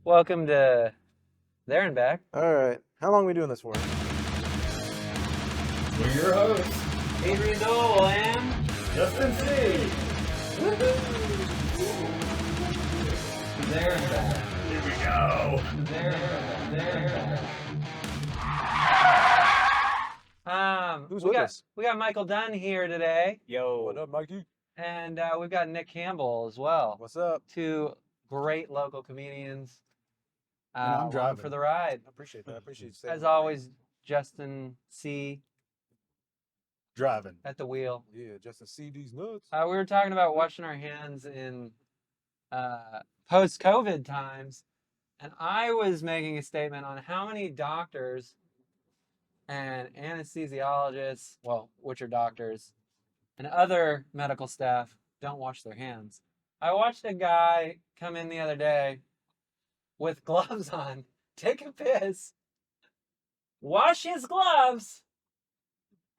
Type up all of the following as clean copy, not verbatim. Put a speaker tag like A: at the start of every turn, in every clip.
A: Welcome to There and Back.
B: All right. How long are we doing this for?
C: We're your hosts,
A: Adrian, Doell, and
C: Justin C.
A: There and Back.
C: Here we go.
A: There and Back.
B: Who's
A: we
B: with
A: got
B: us?
A: we got Michael Dunn here today,
C: Yo.
B: What up, Mikey?
A: and we've got Nick Campbell as well.
B: What's up?
A: Two great local comedians.
D: And I'm
A: along
D: driving.
A: for the ride.
B: I appreciate that. I appreciate you saying
A: As
B: that.
A: always, Justin C
D: Driving.
A: at the wheel.
B: Yeah, just to see these nuts.
A: We were talking about washing our hands in post-COVID times, and I was making a statement on how many doctors and anesthesiologists, well, which are doctors, and other medical staff don't wash their hands. I watched a guy come in the other day with gloves on, take a piss, wash his gloves,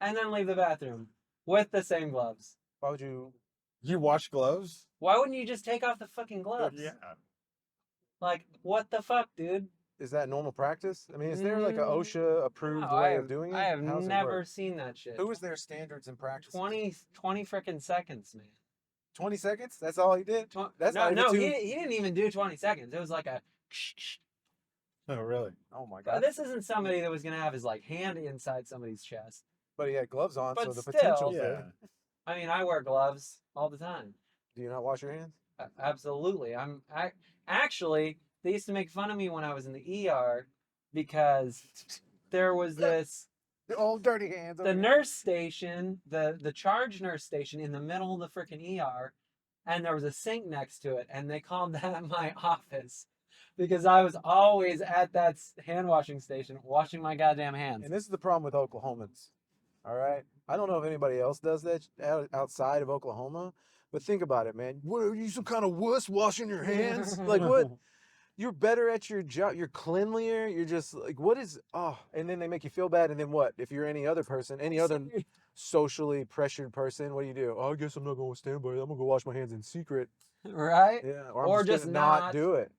A: and then leave the bathroom with the same gloves.
B: Why would you?
D: You wash gloves?
A: Why wouldn't you just take off the fucking gloves?
D: Yeah.
A: Like, what the fuck, dude?
B: Is that normal practice? I mean, is there like a OSHA approved
A: No,
B: way of doing it?
A: I have
B: How's it
A: never
B: work?
A: seen that shit.
B: Who is their standards in practice?
A: 20 frickin' seconds, man.
B: 20 seconds? That's all he did? That's
A: no,
B: not
A: no,
B: even too...
A: he didn't even do 20 seconds. It was like a
D: Oh, really?
B: Oh my
A: But
B: god.
A: this isn't somebody that was going to have his like hand inside somebody's chest.
B: But he had gloves on,
A: But
B: so the
A: still-
B: potential's
D: Yeah.
B: there.
A: I mean, I wear gloves all the time.
B: Do you not wash your hands?
A: Absolutely. Actually, they used to make fun of me when I was in the ER because there was this
B: Oh, dirty hands.
A: the nurse station, the charge nurse station in the middle of the freaking ER, and there was a sink next to it, and they called that my office because I was always at that hand washing station washing my goddamn hands.
B: And this is the problem with Oklahomans. All right. I don't know if anybody else does that outside of Oklahoma, but think about it, man. What are you, some kind of wuss washing your hands? Like what? You're better at your job. You're cleanlier. You're just like, what is? Oh, and then they make you feel bad. And then what? If you're any other person, any other socially pressured person, what do? Oh, I guess I'm not going to stand by it. I'm gonna go wash my hands in secret.
A: Right?
B: Yeah.
A: Or
B: I'm
A: just
B: gonna
A: not.
B: do it.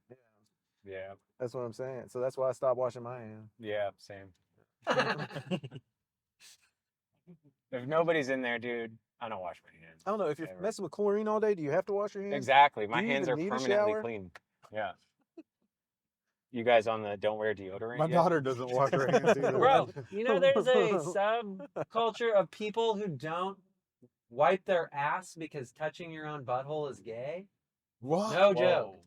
C: Yeah.
B: That's what I'm saying. So that's why I stopped washing my hands.
C: Yeah. Same. If nobody's in there, dude, I don't wash my hands.
B: I don't know if you're
C: Ever.
B: messing with chlorine all day. Do you have to wash your hands?
C: Exactly. My
B: Do you
C: hands
B: even
C: are
B: need a
C: permanently
B: shower?
C: clean. Yeah. You guys on the don't wear deodorant
D: My
C: yet?
D: daughter doesn't wash her hands either.
A: Bro, you know there's a subculture of people who don't wipe their ass because touching your own butthole is gay?
D: What?
A: No
C: Whoa.
A: joke.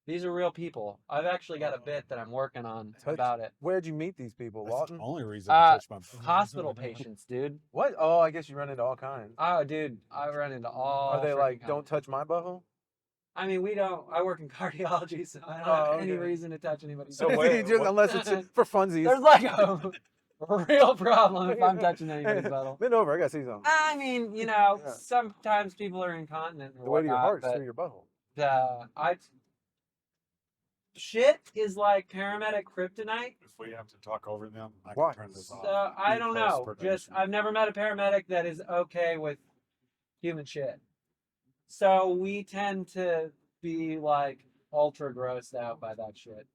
A: These are real people. I've actually got a bit that I'm working on about it.
B: Where'd you meet these people,
D: That's the
B: Lawton?
D: only reason I touch my
A: Hospital patients, dude.
B: What? Oh, I guess you run into all kinds.
A: Oh, dude, I run into all.
B: Are they
A: freaking
B: like,
A: kinds.
B: don't touch my butthole?
A: I mean, we don't. I work in cardiology, so I don't
B: Oh,
A: have any
B: okay.
A: reason to touch anybody's.
C: So
A: butthole.
C: what-
B: Just, unless it's for funsies.
A: There's like a real problem if I'm touching anybody's butthole.
B: Bend over. I gotta see something.
A: I mean, you know,
B: Yeah.
A: sometimes people are incontinent or
B: The way to your
A: whatnot,
B: heart is
A: but
B: through your butthole.
A: shit is like paramedic kryptonite.
D: If we have to talk over them, I
B: Why?
D: can turn this off.
A: So I
D: In
A: don't know.
D: post-production.
A: Just I've never met a paramedic that is okay with human shit. So we tend to be like ultra grossed out by that shit.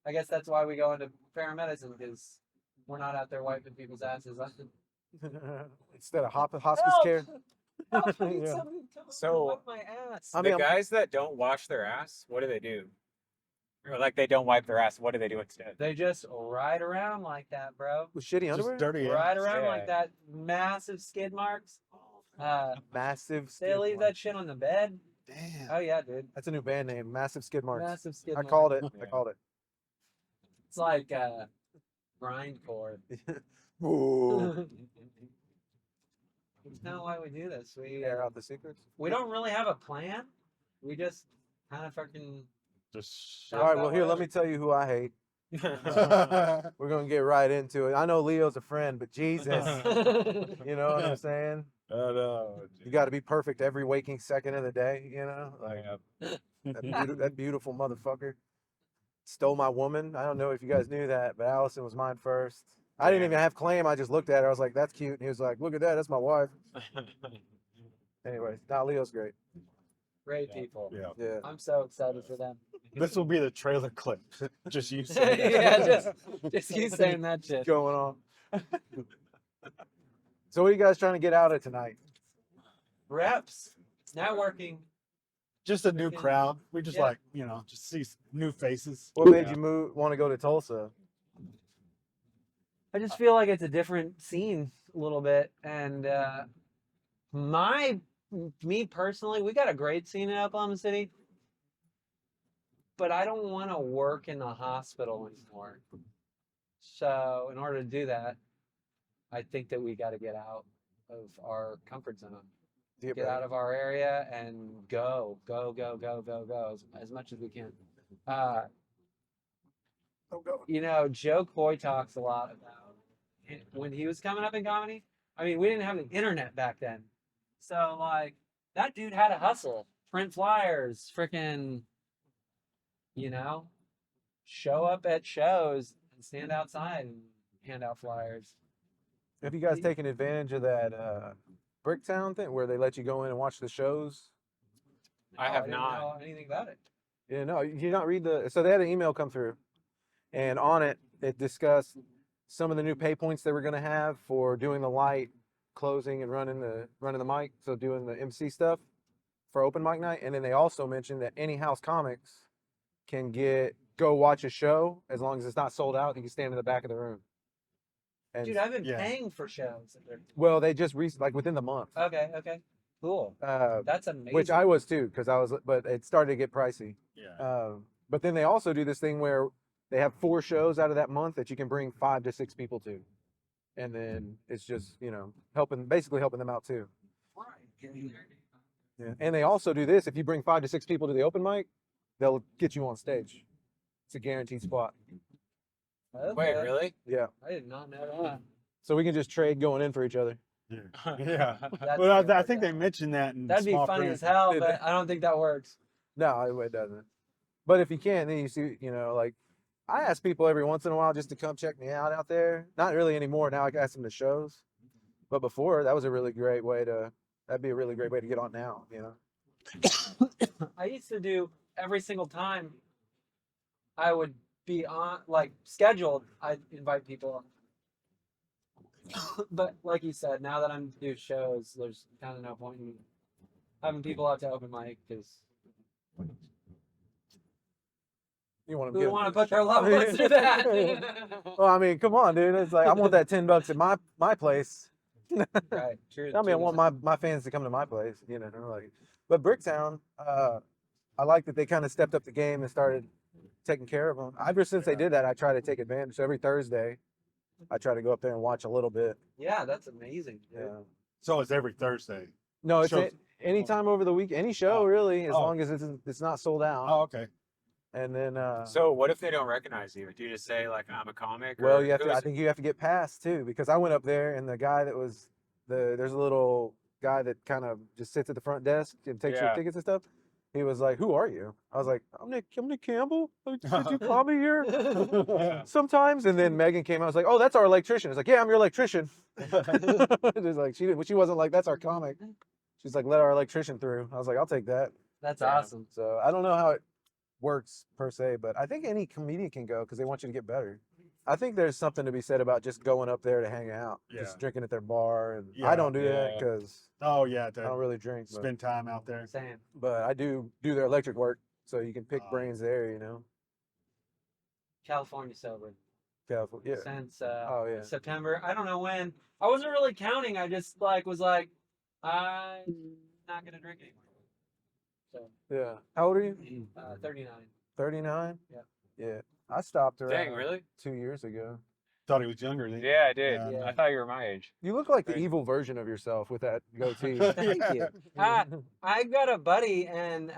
A: I guess that's why we go into paramedicine because we're not out there wiping people's asses.
B: Instead of hospice
A: Help!
B: care.
A: Help, I need
B: Yeah.
A: somebody to come
C: So-
A: wipe my ass.
B: I mean,
C: The guys that don't wash their ass, what do? Or like they don't wipe their ass, what do they do instead?
A: They just ride around like that, bro.
B: With shitty underwear?
D: Just dirty
A: Ride
D: ass.
A: around
C: Yeah.
A: like that. Massive skid marks.
B: Massive
A: They
B: skid
A: leave
B: marks.
A: that shit on the bed.
D: Damn.
A: Oh yeah, dude.
B: That's a new band name. Massive skid marks.
A: Massive skid
B: I
A: marks.
B: called it. I
C: Yeah.
B: called it.
A: It's like grindcore.
B: Ooh.
A: It's kind of why we do this.
B: Air out the secrets.
A: We don't really have a plan. We just kind of fucking.
D: Just
B: All right, well, here, let
A: whatever.
B: me tell you who I hate. We're going to get right into it. I know Leo's a friend, but Jesus. You know what I'm saying? You got to be perfect every waking second of the day, you know? Like that beautiful motherfucker stole my woman. I don't know if you guys knew that, but Allison was mine first. I didn't
C: Yeah.
B: even have claim. I just looked at her. I was like, that's cute. And he was like, look at that. That's my wife. Anyway, now Leo's great.
A: Great
C: Yeah.
A: people.
D: Yeah.
B: Yeah.
A: I'm so excited for them.
D: This will be the trailer clip. Just you saying that.
A: Yeah, just you saying that shit.
B: going on. So what are you guys trying to get out of tonight?
A: Reps, networking.
D: Just a new
A: Freaking-
D: crowd. We just
A: yeah.
D: like, just see new faces.
B: What made
D: Yeah.
B: you want to go to Tulsa?
A: I just feel like it's a different scene a little bit, and me personally, we got a great scene in Oklahoma City, but I don't want to work in the hospital anymore. So in order to do that, I think that we got to get out of our comfort zone, get out of our area, and go as much as we can. Joe Coy talks a lot about when he was coming up in comedy. I mean, we didn't have the internet back then. So, like, that dude had a hustle. Print flyers, freaking, show up at shows and stand outside and hand out flyers.
B: Have you guys taken advantage of that Bricktown thing where they let you go in and watch the shows?
C: I have
A: didn't
C: not.
A: know anything about it.
B: Yeah, no, you not read so they had an email come through, and on it discussed some of the new pay points they were going to have for doing the light, closing, and running the mic, so doing the MC stuff for open mic night. And then they also mentioned that any house comics can go watch a show as long as it's not sold out. You can stand in the back of the room. And
A: Dude, I've been
D: Yeah.
A: paying for shows.
B: well, they just like within the month,
A: Okay, cool. That's amazing.
B: which I was too, but it started to get pricey.
D: Yeah.
B: But then they also do this thing where they have 4 shows out of that month that you can bring 5 to 6 people to, and then it's just basically helping them out too. Yeah. And they also do this: if you bring 5 to 6 people to the open mic, they'll get you on stage. It's a guaranteed spot.
A: Okay.
C: Wait, really?
B: Yeah.
A: I did not know that.
B: So we can just trade going in for each other.
D: Yeah. Yeah.
A: That's
D: Well, I
A: gonna
D: think
A: work
D: they
A: out.
D: mentioned that in
A: That'd be
D: small
A: funny
D: print.
A: as hell,
B: Did
A: but I don't think that works.
B: No, it doesn't. But if you can, then you see, like I ask people every once in a while just to come check me out there. Not really anymore. Now I ask them to shows. But before, that'd be a really great way to get on now,
A: I used to do every single time I would be on, like, scheduled, I'd invite people. But like you said, now that I'm doing shows, there's kind of no point in having people out to open mic because
B: You want
A: who would want to put their loved ones through that?
B: Well, I mean, come on, dude. It's like I want that $10 at my place.
A: Right, true.
B: I mean, I want my fans to come to my place, like. But Bricktown, I like that they kind of stepped up the game and started taking care of them. Ever since they did that, I try to take advantage. So every Thursday, I try to go up there and watch a little bit.
A: Yeah, that's amazing. Dude.
B: Yeah.
D: So it's every Thursday.
B: No, it's
D: Shows-
B: anytime over the week, any show
D: Oh.
B: really, as
D: Oh.
B: long as it's not sold out.
D: Oh, okay.
B: And then,
C: So what if they don't recognize you? Do you just say like I'm a comic?
B: well,
C: or
B: you have to.
C: who's-
B: I think you have to get past too, because I went up there and the guy that was there's a little guy that kind of just sits at the front desk and takes your
C: Yeah.
B: tickets and stuff. He was like, "Who are you?" I was like, "I'm Nick Campbell. Did you comedy here sometimes?" And then Megan came out. I was like, "Oh, that's our electrician." It's like, "Yeah, I'm your electrician." It's like she wasn't like, "That's our comic." She's like, "Let our electrician through." I was like, "I'll take that."
A: That's
C: Yeah.
A: awesome.
B: So I don't know how it works per se, but I think any comedian can go because they want you to get better. I think there's something to be said about just going up there to hang out,
D: Yeah.
B: just drinking at their bar, and
D: Yeah,
B: I don't do that
C: yeah.
B: because
D: Oh yeah,
B: I don't really drink. But,
D: spend time out there.
A: Same.
B: but I do their electric work, so you can pick
D: Oh.
B: brains there.
A: California sober
B: California, yeah.
A: since
B: Oh yeah.
A: September. I don't know when. I wasn't really counting. I just was like, I'm not gonna drink anymore. So
B: Yeah. How old are you?
A: 39.
B: 39.
A: Yeah.
B: Yeah. I stopped around
C: Dang, really?
B: 2 years ago.
D: Thought he was younger than you.
C: Yeah, I did.
D: Yeah.
C: I thought you were my age.
B: You look like the
C: Right.
B: evil version of yourself with that goatee.
A: Thank you. I got a buddy, and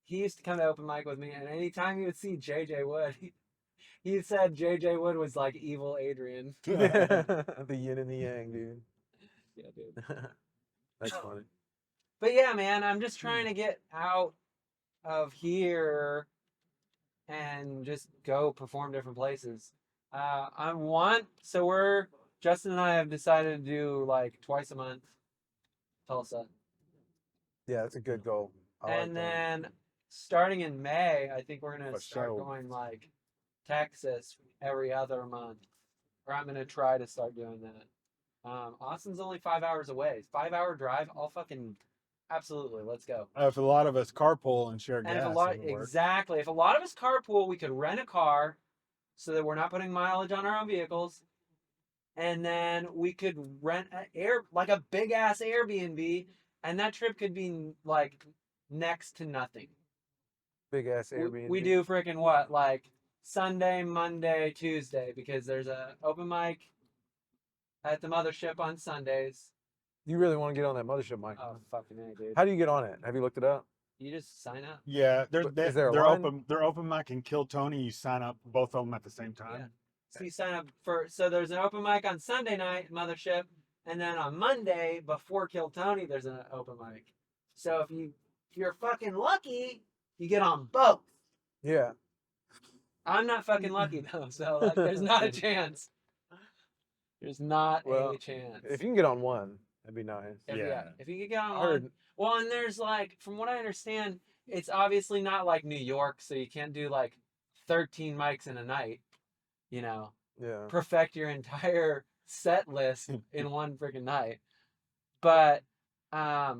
A: he used to come to open mic with me, and anytime he would see JJ Wood, he said JJ Wood was like evil Adrian.
B: The yin and the yang, dude.
A: Yeah, dude.
B: That's funny.
A: But yeah, man, I'm just trying to get out of here and just go perform different places. Justin and I have decided to do like twice a month Tulsa.
B: Yeah, that's a good goal. I like
A: And
B: that.
A: then starting in May, I think we're gonna
D: For
A: start
D: sure.
A: going like Texas every other month, or I'm gonna try to start doing that. Austin's only 5 hours away. 5 hour drive. I'll fucking absolutely. Let's go.
D: If a lot of us carpool and share
A: And
D: gas,
A: if a lot
D: it'll work.
A: exactly, if a lot of us carpool, we could rent a car, so that we're not putting mileage on our own vehicles, and then we could rent like a big ass Airbnb, and that trip could be like next to nothing.
B: Big ass Airbnb.
A: We do freaking what, like Sunday, Monday, Tuesday, because there's a open mic at the mothership on Sundays.
B: You really want to get on that mothership, Mike?
A: Oh fucking A, dude!
B: How do you get on it? Have you looked it up?
A: You just sign up.
D: Yeah,
B: Is there a
D: they're
B: line?
D: open. They're open mic and Kill Tony. You sign up both of them at the same time.
A: Yeah. So you sign up for. So there's an open mic on Sunday night, mothership, and then on Monday before Kill Tony, there's an open mic. So if you're fucking lucky, you get on both.
B: Yeah.
A: I'm not fucking lucky though, so like, there's not a chance. There's not
B: Well,
A: a chance.
B: If you can get on one, that'd be nice.
A: If you could get on
B: I
A: one.
B: heard.
A: Well, and there's like, from what I understand, it's obviously not like New York, so you can't do like 13 mics in a night. You know,
B: Yeah.
A: perfect your entire set list in one freaking night. But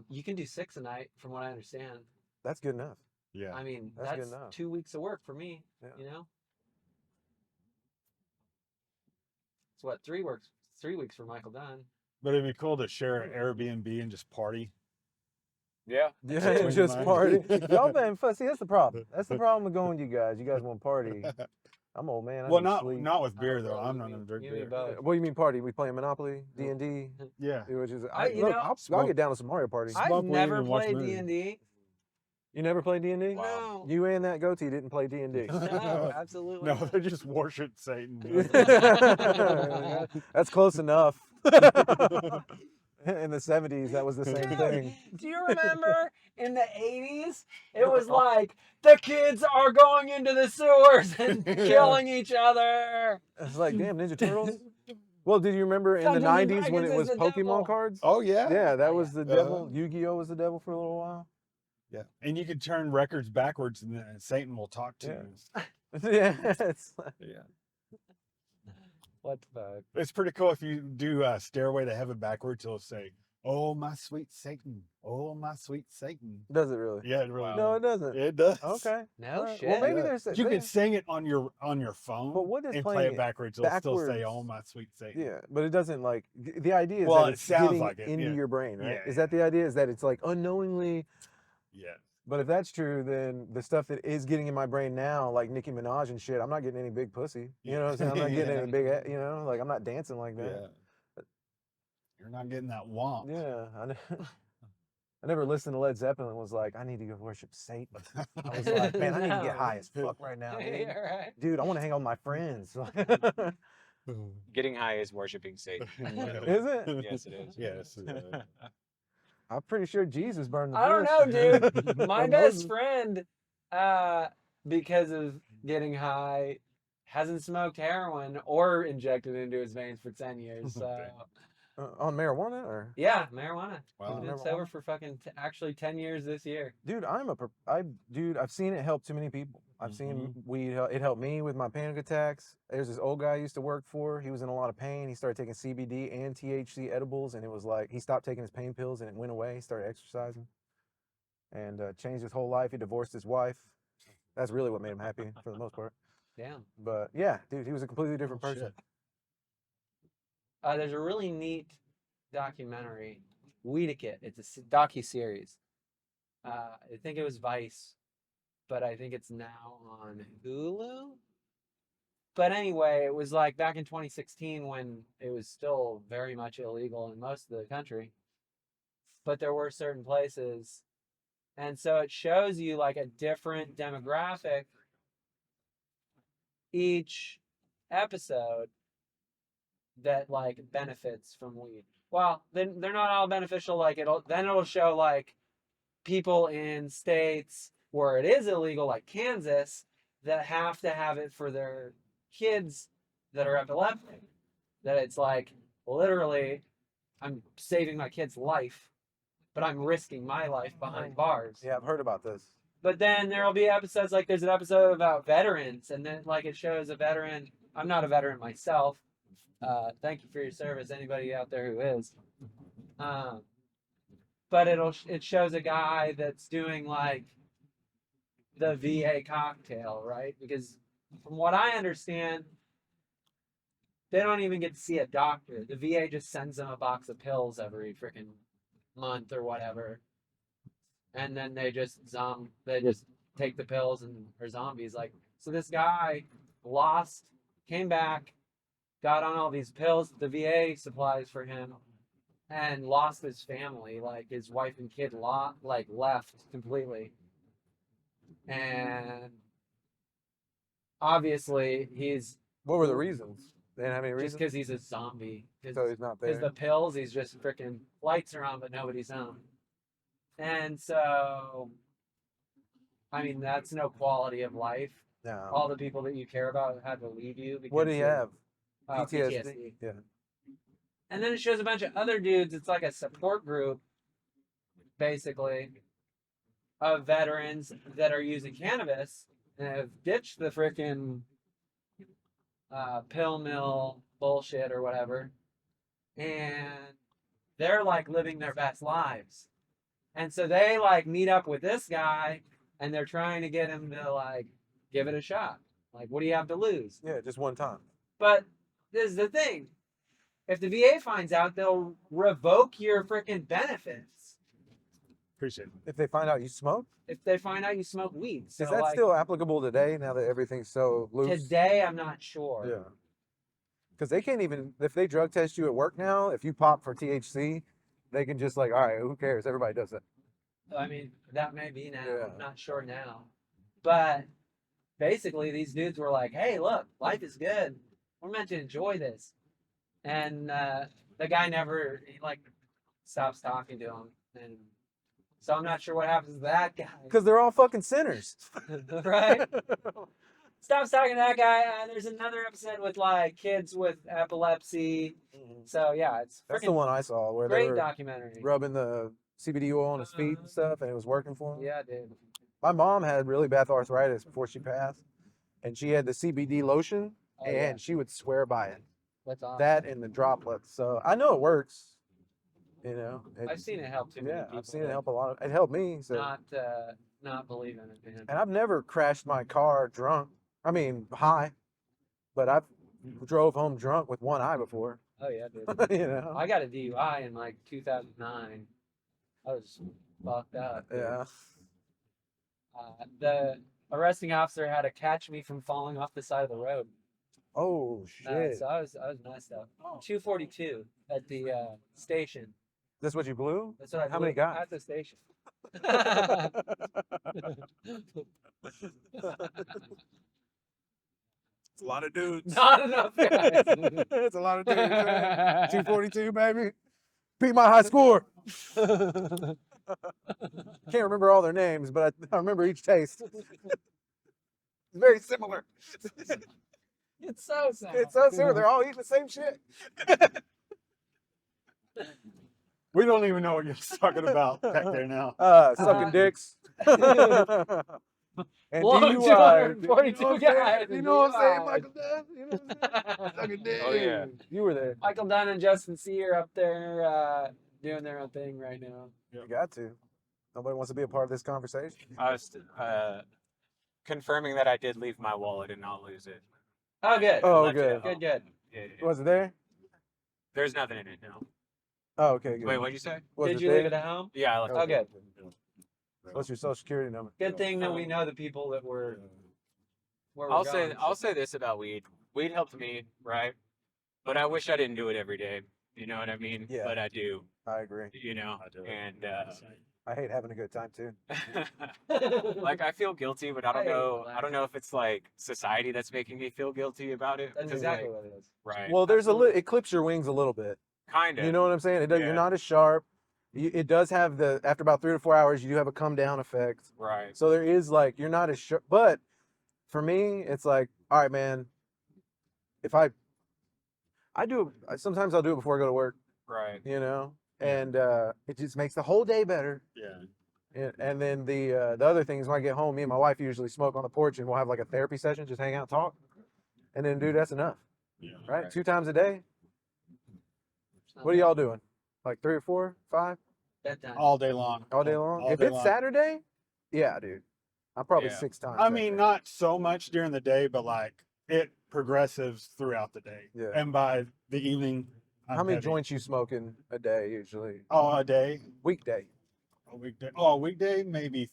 A: you can do 6 a night, from what I understand.
B: That's good enough.
D: Yeah.
A: I mean,
B: That's good
A: that's
B: enough.
A: 2 weeks of work for me.
B: Yeah.
A: You know, it's what 3 weeks for Michael Dunn.
D: But it'd be cool to share an Airbnb and just party.
C: Yeah.
B: Yeah,
D: Between
B: just
D: the
B: party.
D: mics.
B: Y'all been fussy. That's the problem. That's the problem with going with you guys. You guys want to party. I'm old man. I
D: Well,
B: need
D: not
B: sleep.
D: not with beer
A: Oh,
D: though.
A: bro,
D: I'm
A: you
D: not
A: mean-
D: gonna drink
A: you mean
D: beer.
A: both.
B: What do you mean party? We playing Monopoly, D&D,
D: Yeah.
B: which is
A: You
B: look,
A: know,
B: I'll
D: smoke-
B: get down to some Mario Party.
A: I've
D: Smoke weed
A: never
D: and watch
A: played
D: movies.
A: D&D.
B: You never played D&D?
A: No.
B: You and that goatee didn't play D&D.
A: No, absolutely
D: No,
A: not.
D: they just worship Satan.
B: That's close enough. In the 70s, that was the same
A: Dude,
B: thing.
A: do you remember in the 80s? It was like, the kids are going into the sewers and killing each other.
B: It's like, damn, Ninja Turtles. Well, did you remember in the
A: Dungeons and
B: 90s when
A: Dragons
B: it
A: is
B: was
A: the
B: Pokemon
A: devil.
B: cards?
D: Oh yeah.
B: Yeah, that
A: Oh,
B: was the devil. Yu-Gi-Oh was the devil for a little while.
D: Yeah. And you could turn records backwards and then Satan will talk to
B: Yeah.
D: you.
B: Yeah, it's
D: Yeah.
A: What the fuck?
D: It's pretty cool if you do Stairway to Heaven backwards. It'll say, "Oh my sweet Satan, oh my sweet Satan."
B: does it really?
D: Yeah, it really.
A: Wow.
B: No, it doesn't.
D: It does.
B: Okay.
A: No
B: Alright.
A: shit.
B: Well, maybe
D: Yeah.
B: there's
D: You
B: may-
D: can sing it on your phone,
B: But what is
D: and play
B: playing
D: it
B: it
D: backwards. It'll still say,
B: backwards?
D: "Oh my sweet Satan."
B: Yeah, but it doesn't like the idea is
D: Well,
B: that
D: it
B: it's
D: sounds
B: getting
D: like it,
B: into
D: yeah.
B: your brain, right?
D: Yeah,
B: Is that the idea? Is that it's like unknowingly?
D: Yeah.
B: But if that's true, then the stuff that is getting in my brain now, like Nicki Minaj and shit, I'm not getting any big pussy. You know what I'm saying? I'm not getting
D: Yeah.
B: any big, you know, like I'm not dancing like that.
D: Yeah. You're not getting that womp.
B: Yeah, I never listened to Led Zeppelin and was like, I need to go worship Satan. I was like, man, I need to get high as fuck right now, dude.
A: Yeah, right.
B: Dude, I want to hang out with my friends.
C: Getting high is worshiping Satan.
B: Is it?
C: Yes, it is.
D: Yes.
B: I'm pretty sure Jesus burned the
A: I don't know,
B: bush.
A: dude. My
B: Or
A: best
B: Moses.
A: friend, because of getting high, hasn't smoked heroin or injected into his veins for 10 years. So,
B: On marijuana or?
A: yeah, marijuana.
D: Wow.
A: He's been
B: Marijuana?
A: sober for fucking actually 10 years this year.
B: Dude, I've seen it help too many people. I've seen weed. It helped me with my panic attacks. There's this old guy I used to work for. He was in a lot of pain. He started taking CBD and THC edibles, and it was like he stopped taking his pain pills, and it went away. He started exercising, and changed his whole life. He divorced his wife. That's really what made him happy for the most part.
A: Damn.
B: But yeah, dude, he was a completely different
D: Oh,
B: person.
D: shit.
A: There's a really neat documentary, Weedakit. It's a docu-series. I think it was Vice, but I think it's now on Hulu. But anyway, it was like back in 2016 when it was still very much illegal in most of the country. But there were certain places. And so it shows you like a different demographic each episode that like benefits from weed. Well, then they're not all beneficial. Like it'll show like people in states where it is illegal, like Kansas, that have to have it for their kids that are epileptic. That it's like literally, I'm saving my kid's life, but I'm risking my life behind bars.
B: Yeah, I've heard about this.
A: But then there'll be episodes like there's an episode about veterans, and then like it shows a veteran. I'm not a veteran myself. Thank you for your service, anybody out there who is. But it shows a guy that's doing like the VA cocktail, right? Because from what I understand, they don't even get to see a doctor. The VA just sends them a box of pills every freaking month or whatever, and then they just take the pills and are zombies. Like, so this guy lost, came back, got on all these pills the VA supplies for him, and lost his family. Like his wife and kid left completely. And obviously
B: What were the reasons? They didn't have any
A: just
B: reasons.
A: because he's a zombie.
B: So he's not
A: Because
B: there.
A: the pills, he's just freaking lights are on, but nobody's home. And so, I mean, that's no quality of life.
B: No.
A: All the people that you care about had to leave you. Because
B: What do you have?
A: PTSD.
B: Yeah.
A: And then it shows a bunch of other dudes. It's like a support group, basically, of veterans that are using cannabis and have ditched the freaking pill mill bullshit or whatever. And they're like living their best lives. And so they like meet up with this guy and they're trying to get him to like give it a shot. Like, what do you have to lose?
B: Yeah, just one time.
A: But this is the thing. If the VA finds out, they'll revoke your freaking benefits.
D: Appreciate it.
B: If they find out you smoke,
A: If they find out you smoke weed. So
B: is that
A: like,
B: still applicable today? Now that everything's so loose.
A: today, I'm not sure.
B: Yeah. Because they can't even, if they drug test you at work now, if you pop for THC, they can just like, all right, who cares? Everybody does it.
A: I mean, that may be now.
B: Yeah.
A: I'm not sure now. But basically, these dudes were like, hey, look, life is good. We're meant to enjoy this. And the guy he like stops talking to him. And so I'm not sure what happens to that guy.
B: Because they're all fucking sinners.
A: Right? Stops talking to that guy. There's another episode with like kids with epilepsy. So yeah, it's
B: That's the
A: freaking
B: one I saw where they
A: great
B: were
A: documentary.
B: rubbing the CBD oil on his feet and stuff, and it was working for him.
A: Yeah, dude.
B: My mom had really bad arthritis before she passed, and she had the CBD lotion,
A: Oh,
B: and
A: yeah.
B: she would swear by it.
A: That's awesome.
B: That and the droplets. So I know it works. You know,
A: I've seen it help too many
B: yeah,
A: people.
B: I've seen it help a lot. It helped me. So,
A: Not believing it, man.
B: and I've never crashed my car drunk. I mean, high, but I've drove home drunk with one eye before.
A: Oh yeah, dude.
B: You know.
A: I got a DUI in like 2009. I was fucked up. Dude.
B: Yeah.
A: The arresting officer had to catch me from falling off the side of the road.
B: Oh shit.
A: So I was messed up. 242 at the station.
B: That's what you blew?
A: That's what I
B: How many
A: blew
B: guys?
A: at the station.
B: It's a lot of dudes.
A: Not enough guys.
B: It's a lot of dudes. Man. 242, baby. Beat my high score. Can't remember all their names, but I remember each taste. It's very similar.
A: It's so sad.
B: It's so similar. They're all eating the same shit.
D: We don't even know what you're talking about back there now.
B: Sucking dicks. And
A: Well,
B: DUI.
A: 242
B: You know what I'm
A: guys.
B: saying? You know what I'm saying,
A: DUI.
B: Michael Dunn? You know what I'm saying? Sucking dick.
C: Oh, yeah.
B: You were there.
A: Michael Dunn and Justin C are up there doing their own thing right now.
B: You got to. Nobody wants to be a part of this conversation.
C: I was confirming that I did leave my wallet and not lose it.
A: Oh, good.
B: Oh,
C: Left it
B: good.
C: at home.
A: Good, good.
C: Yeah.
B: Was it there?
C: There's nothing in it now.
B: Oh, okay, good.
C: Wait, what'd you say?
B: Was
A: Did
B: it
A: you
B: there?
A: leave it at home?
C: Yeah, I left
A: Oh,
C: it.
A: good.
B: What's your social security number?
A: Good thing that we know the people that were. Where we're
C: I'll
A: going.
C: say this about weed. Weed helped me, right? But I wish I didn't do it every day. You know what I mean?
B: Yeah.
C: But I do.
B: I agree.
C: You know,
D: I do.
C: and
B: I hate having a good time too.
C: like I feel guilty, but I
A: I
C: don't
A: hate
C: know. I
A: relaxing.
C: don't know if it's like society that's making me feel guilty about it.
A: That's
C: 'cause,
A: exactly
C: like,
A: what it is.
C: right.
B: Well, there's it clips your wings a little bit.
C: Kind of.
B: You know what I'm saying? You're
C: Yeah.
B: not as sharp. It does have after about 3 to 4 hours, you do have a come down effect.
C: Right.
B: So there is like, you're not as sharp. But for me, it's like, all right, man, if sometimes I'll do it before I go to work,
C: Right.
B: you know? And it just makes the whole day better.
D: Yeah.
B: And then the other thing is when I get home, me and my wife usually smoke on the porch, and we'll have like a therapy session, just hang out, and talk, and then dude, that's enough,
D: Yeah.
B: right?
C: Right.
B: 2 times a day. What are y'all doing? Like 3 or 4, 5
A: Bedtime.
D: All day long.
B: all day long?
D: All
B: If
D: day
B: it's
D: long.
B: Saturday, yeah, dude, I'm probably
C: Yeah.
B: 6 times.
D: I
B: that
D: mean,
B: day.
D: not so much during the day, but like it progresses throughout the day.
B: Yeah.
D: And by the evening, I'm
B: How many
D: heavy.
B: joints you smoking a day usually?
D: Oh, a day,
B: Weekday.
D: a weekday. Oh, a weekday, maybe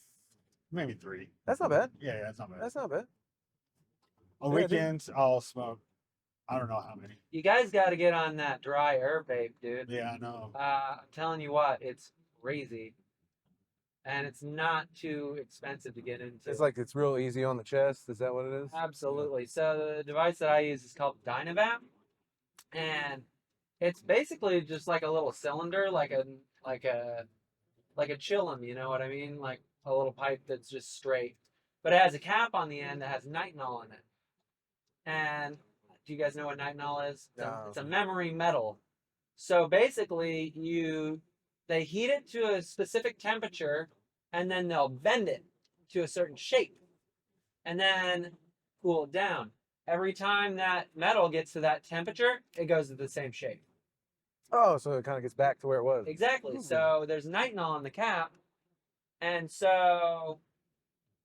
D: 3.
B: That's not bad.
D: Yeah, that's not bad.
B: That's not bad.
D: On
B: yeah, dude.
D: weekends, I'll smoke. I don't know how many.
A: You guys got to get on that dry herb vape, dude.
D: Yeah, I know.
A: I'm telling you what, it's crazy, and it's not too expensive to get into.
B: It's like it's real easy on the chest. Is that what it is?
A: Absolutely. So the device that I use is called Dynavap, and it's basically just like a little cylinder, like a chillum. You know what I mean? Like a little pipe that's just straight, but it has a cap on the end that has nitinol in it. And do you guys know what nitinol is? It's a memory metal. So basically, they heat it to a specific temperature, and then they'll bend it to a certain shape, and then cool it down. Every time that metal gets to that temperature, it goes to the same shape.
B: Oh, so it kind of gets back to where it was.
A: Exactly. So there's nitinol in the cap, and so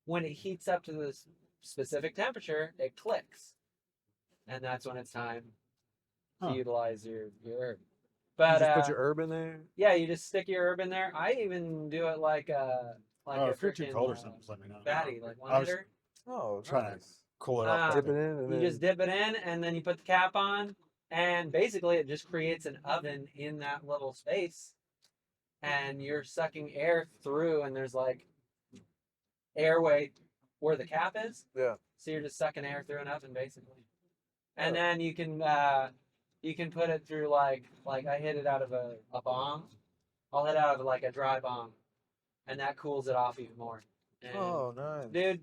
A: when it heats up to this specific temperature, it clicks, and that's when it's time to
D: Huh.
A: utilize your herb.
B: You
A: But
B: just put your herb in there.
A: yeah, you just stick your herb in there. I even do it like a
D: Oh, if you're too
A: frickin',
D: cold or something, just let me know.
A: fatty, like
D: I was
A: 1 liter.
B: Oh,
D: trying to
B: nice.
D: cool it off.
B: Dip it
D: quickly.
B: in, and
A: You
B: then
A: just dip it in, and then you put the cap on, and basically it just creates an oven in that little space, and you're sucking air through, and there's like airway where the cap is.
B: yeah.
A: So you're just sucking air through an oven, basically. And then you can put it through like I hit it out of a bomb. I'll hit it out of like a dry bomb, and that cools it off even more. And,
B: Oh, nice.
A: dude,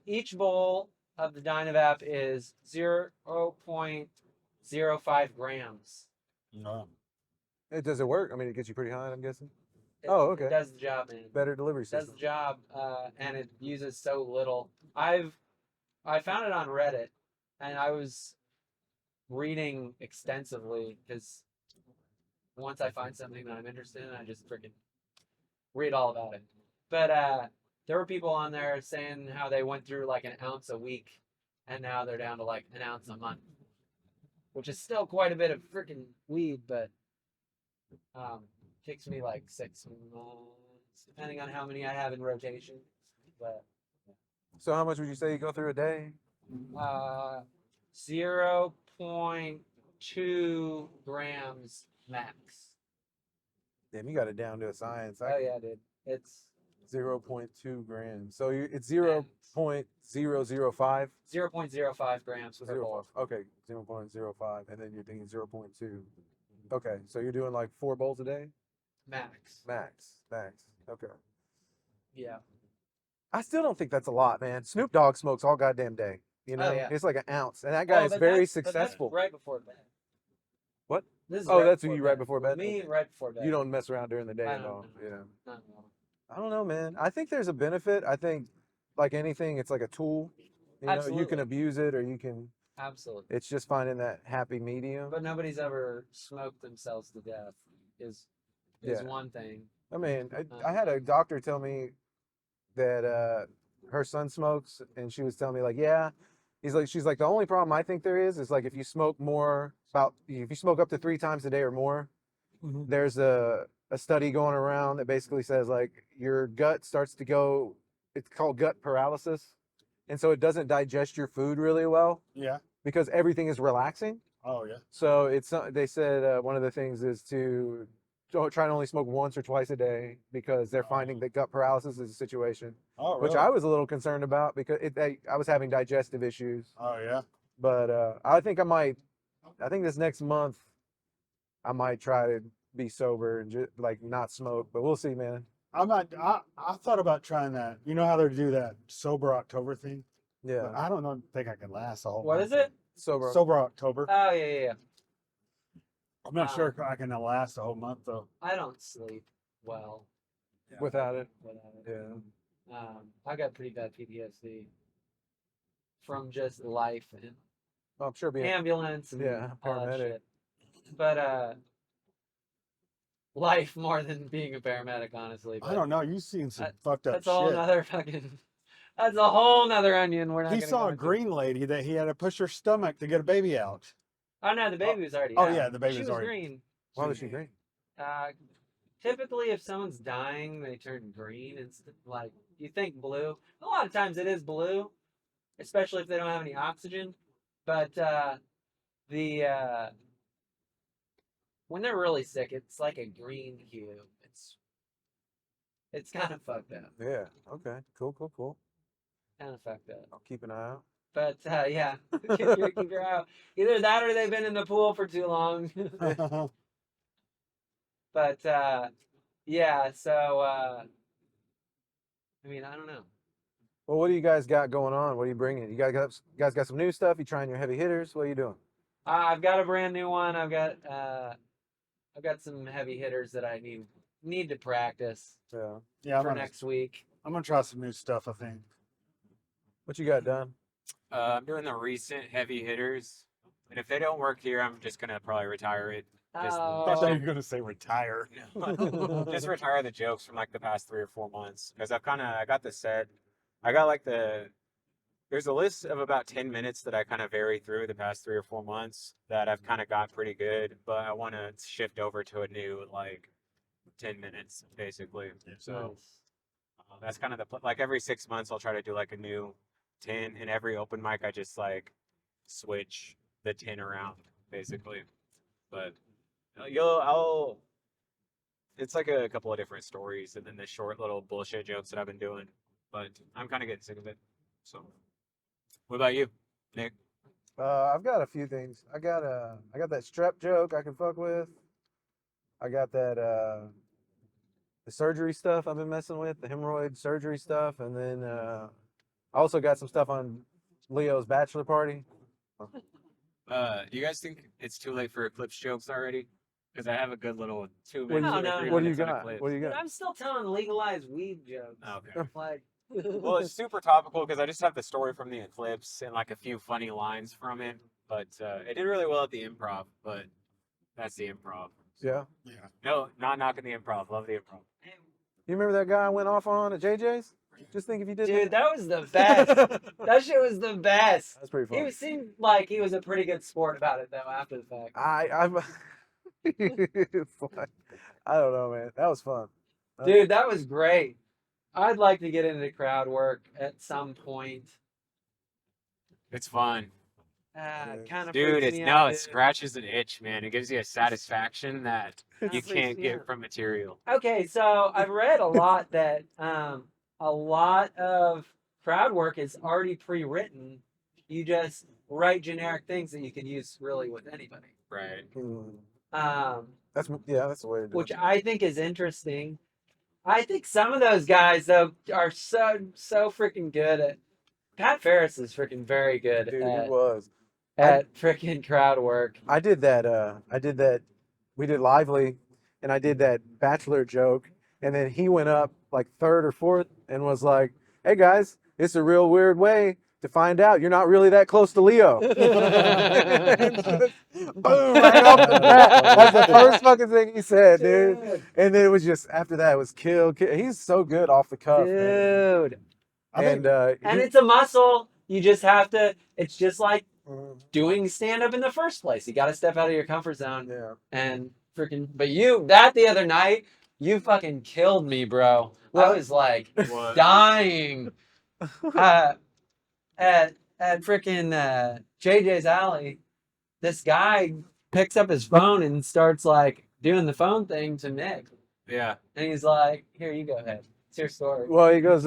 A: each bowl of the Dynavap is 0.05 grams.
D: No.
B: Does it work? I mean, it gets you pretty high, I'm guessing.
A: It,
B: Oh, okay.
A: It does the job, man.
B: Better delivery
A: It does
B: system.
A: the job, and it uses so little. I found it on Reddit, and I was reading extensively because once I find something that I'm interested in, I just freaking read all about it. But there were people on there saying how they went through like an ounce a week, and now they're down to like an ounce a month, which is still quite a bit of freaking weed, but takes me like 6 months, depending on how many I have in rotation. But
B: So how much would you say you go through a day?
A: 0.2 grams max.
B: Damn, you got it down to a science.
A: Oh yeah, dude. It's
B: 0.2 grams. So it's 0.005.
A: 0.05 grams per bowl.
B: Okay, 0.05, and then you're thinking 0.2. Okay, so you're doing like 4 bowls a day,
A: Max.
B: max. Okay.
A: Yeah.
B: I still don't think that's a lot, man. Snoop Dogg smokes all goddamn day. You know,
A: yeah.
B: it's like an ounce, and that guy is
A: but
B: very
A: but that's
B: successful.
A: right before bed.
B: What?
A: This is
B: Oh, that's
A: before
B: you right before bed?
A: Me,
B: Okay.
A: right before bed.
B: You don't mess around during the day
A: I
B: at
A: don't
B: all.
A: know.
B: Yeah.
A: Not at all.
B: I don't know, man. I think there's a benefit. I think, like anything, it's like a tool. You know, you can
A: Absolutely.
B: abuse it or you can.
A: Absolutely.
B: It's just finding that happy medium.
A: But nobody's ever smoked themselves to death. Is
B: Yeah.
A: one thing.
B: I mean, I had a doctor tell me that her son smokes, and she was telling me like, yeah, she's like, the only problem I think there is like if you smoke if you smoke up to 3 times a day or more, there's a study going around that basically says like your gut starts to go, it's called gut paralysis, and so it doesn't digest your food really well
D: Yeah.
B: because everything is relaxing.
D: Oh yeah.
B: So they said one of the things is to try and only smoke once or twice a day because they're finding that gut paralysis is a situation,
D: Oh
B: which
D: really?
B: I was a little concerned about because I was having digestive issues.
D: Oh yeah.
B: But I think this next month, I might try to be sober and just like not smoke, but we'll see, man.
D: I thought about trying that. You know how they do that sober October thing?
B: Yeah,
D: But I don't think I can last the whole
A: What
D: month.
A: is it?
B: sober.
D: Sober October.
A: Oh yeah.
D: I'm not sure if I can last the whole month though.
A: I don't sleep well.
B: without it.
A: without it.
B: Yeah.
A: I got pretty bad PTSD from just life and
B: Well, I'm sure being
A: ambulance and
B: yeah,
A: all that
B: paramedic.
A: shit. But life more than being a paramedic, honestly.
D: I
A: But
D: don't know. You've seen some
A: that-
D: fucked up
A: that's a whole
D: shit.
A: nother fucking. That's a whole nother onion. We're not.
D: He
A: gonna
D: saw
A: go
D: a
A: into.
D: green lady that he had to push her stomach to get a baby out.
A: Oh no, the baby was already.
D: Oh,
A: out.
D: yeah, the baby
A: She
D: was
A: was
D: already-
A: green.
B: Why was she green?
A: Typically, if someone's dying, they turn green. It's like you think blue. A lot of times it is blue, especially if they don't have any oxygen. But the when they're really sick, it's like a green hue. It's kind of fucked up.
B: Yeah. Okay. Cool.
A: Kind of fucked up.
B: I'll keep an eye out.
A: But yeah, keep your eye out. Either that or they've been in the pool for too long. But yeah, so I mean, I don't know.
B: Well, what do you guys got going on? What are you bringing? You guys got some new stuff? You trying your heavy hitters? What are you doing?
A: I've got a brand new one. I've got some heavy hitters that I need to practice
B: Yeah.
D: Yeah,
A: for next week.
D: I'm gonna try some new stuff. I think.
B: What you got done?
C: I'm doing the recent heavy hitters, and if they don't work here, I'm just gonna probably retire it. Just,
D: I thought you
A: Oh,
D: were gonna say retire.
C: just retire the jokes from like the past 3 or 4 months because I got the set. I got like there's a list of about 10 minutes that I kind of vary through the past 3 or 4 months that I've kind of got pretty good, but I want to shift over to a new like 10 minutes basically. So
A: nice.
C: that's kind of like every 6 months I'll try to do like a new 10, and every open mic I just like switch the 10 around basically. But it's like a couple of different stories and then the short little bullshit jokes that I've been doing, but I'm kind of getting sick of it. So what about you, Nick?
B: I've got a few things. I got that strep joke I can fuck with. I got that the surgery stuff I've been messing with, the hemorrhoid surgery stuff, and then I also got some stuff on Leo's bachelor party.
C: Do you guys think it's too late for Eclipse jokes already? Because I have a good little 2
B: What do
C: minutes.
A: you-
C: or
A: no,
C: 3
A: no,
B: What do you
C: minutes on
B: got?
C: Eclipse.
B: What do you
A: Dude,
B: got?
A: I'm still telling legalized weed jokes.
C: Okay.
A: Like,
C: Well, it's super topical because I just have the story from the Eclipse and like a few funny lines from it. But it did really well at the improv. But that's the improv.
B: Yeah.
D: Yeah.
C: No, not knocking the improv. Love the improv.
B: You remember that guy I went off on at JJ's? Just think if you did
A: dude,
B: that.
A: that was the best. That shit was the best.
B: That's pretty
A: He
B: fun.
A: seemed like he was a pretty good sport about it though. After the fact,
B: I'm it's like, I don't know, man. That was fun.
A: dude, that was great. I'd like to get into crowd work at some point.
C: It's fun.
A: Kind of
C: Dude,
A: freaks
C: it
A: me out, dude.
C: scratches an itch, man. It gives you a satisfaction that
A: Kinda
C: you
A: freaks
C: can't
A: me
C: get
A: out.
C: from material.
A: Okay, so I've read a lot that a lot of crowd work is already pre-written. You just write generic things that you can use really with anybody.
C: Right.
B: That's the way to do
A: Which
B: it.
A: I think is interesting. I think some of those guys though are so freaking good at. Pat Ferris is freaking very good
B: Dude,
A: at,
B: it was.
A: at freaking crowd work.
B: I did that. We did Lively, and I did that bachelor joke, and then he went up like third or fourth and was like, "Hey guys, it's a real weird way to find out you're not really that close to Leo." Boom! Right off the bat. That's the first fucking thing he said, dude. And then it was just after that it was kill. He's so good off the cuff, man.
A: Dude.
D: I think
A: And it's a muscle. You just have to. It's just like doing stand up in the first place. You got to step out of your comfort zone.
B: yeah.
A: And freaking. But the other night, you fucking killed me, bro. I was like
C: What?
A: dying. At freaking JJ's Alley, this guy picks up his phone and starts like doing the phone thing to Nick.
C: Yeah.
A: And he's like, "Here, you go ahead. It's your story."
B: Well, he goes,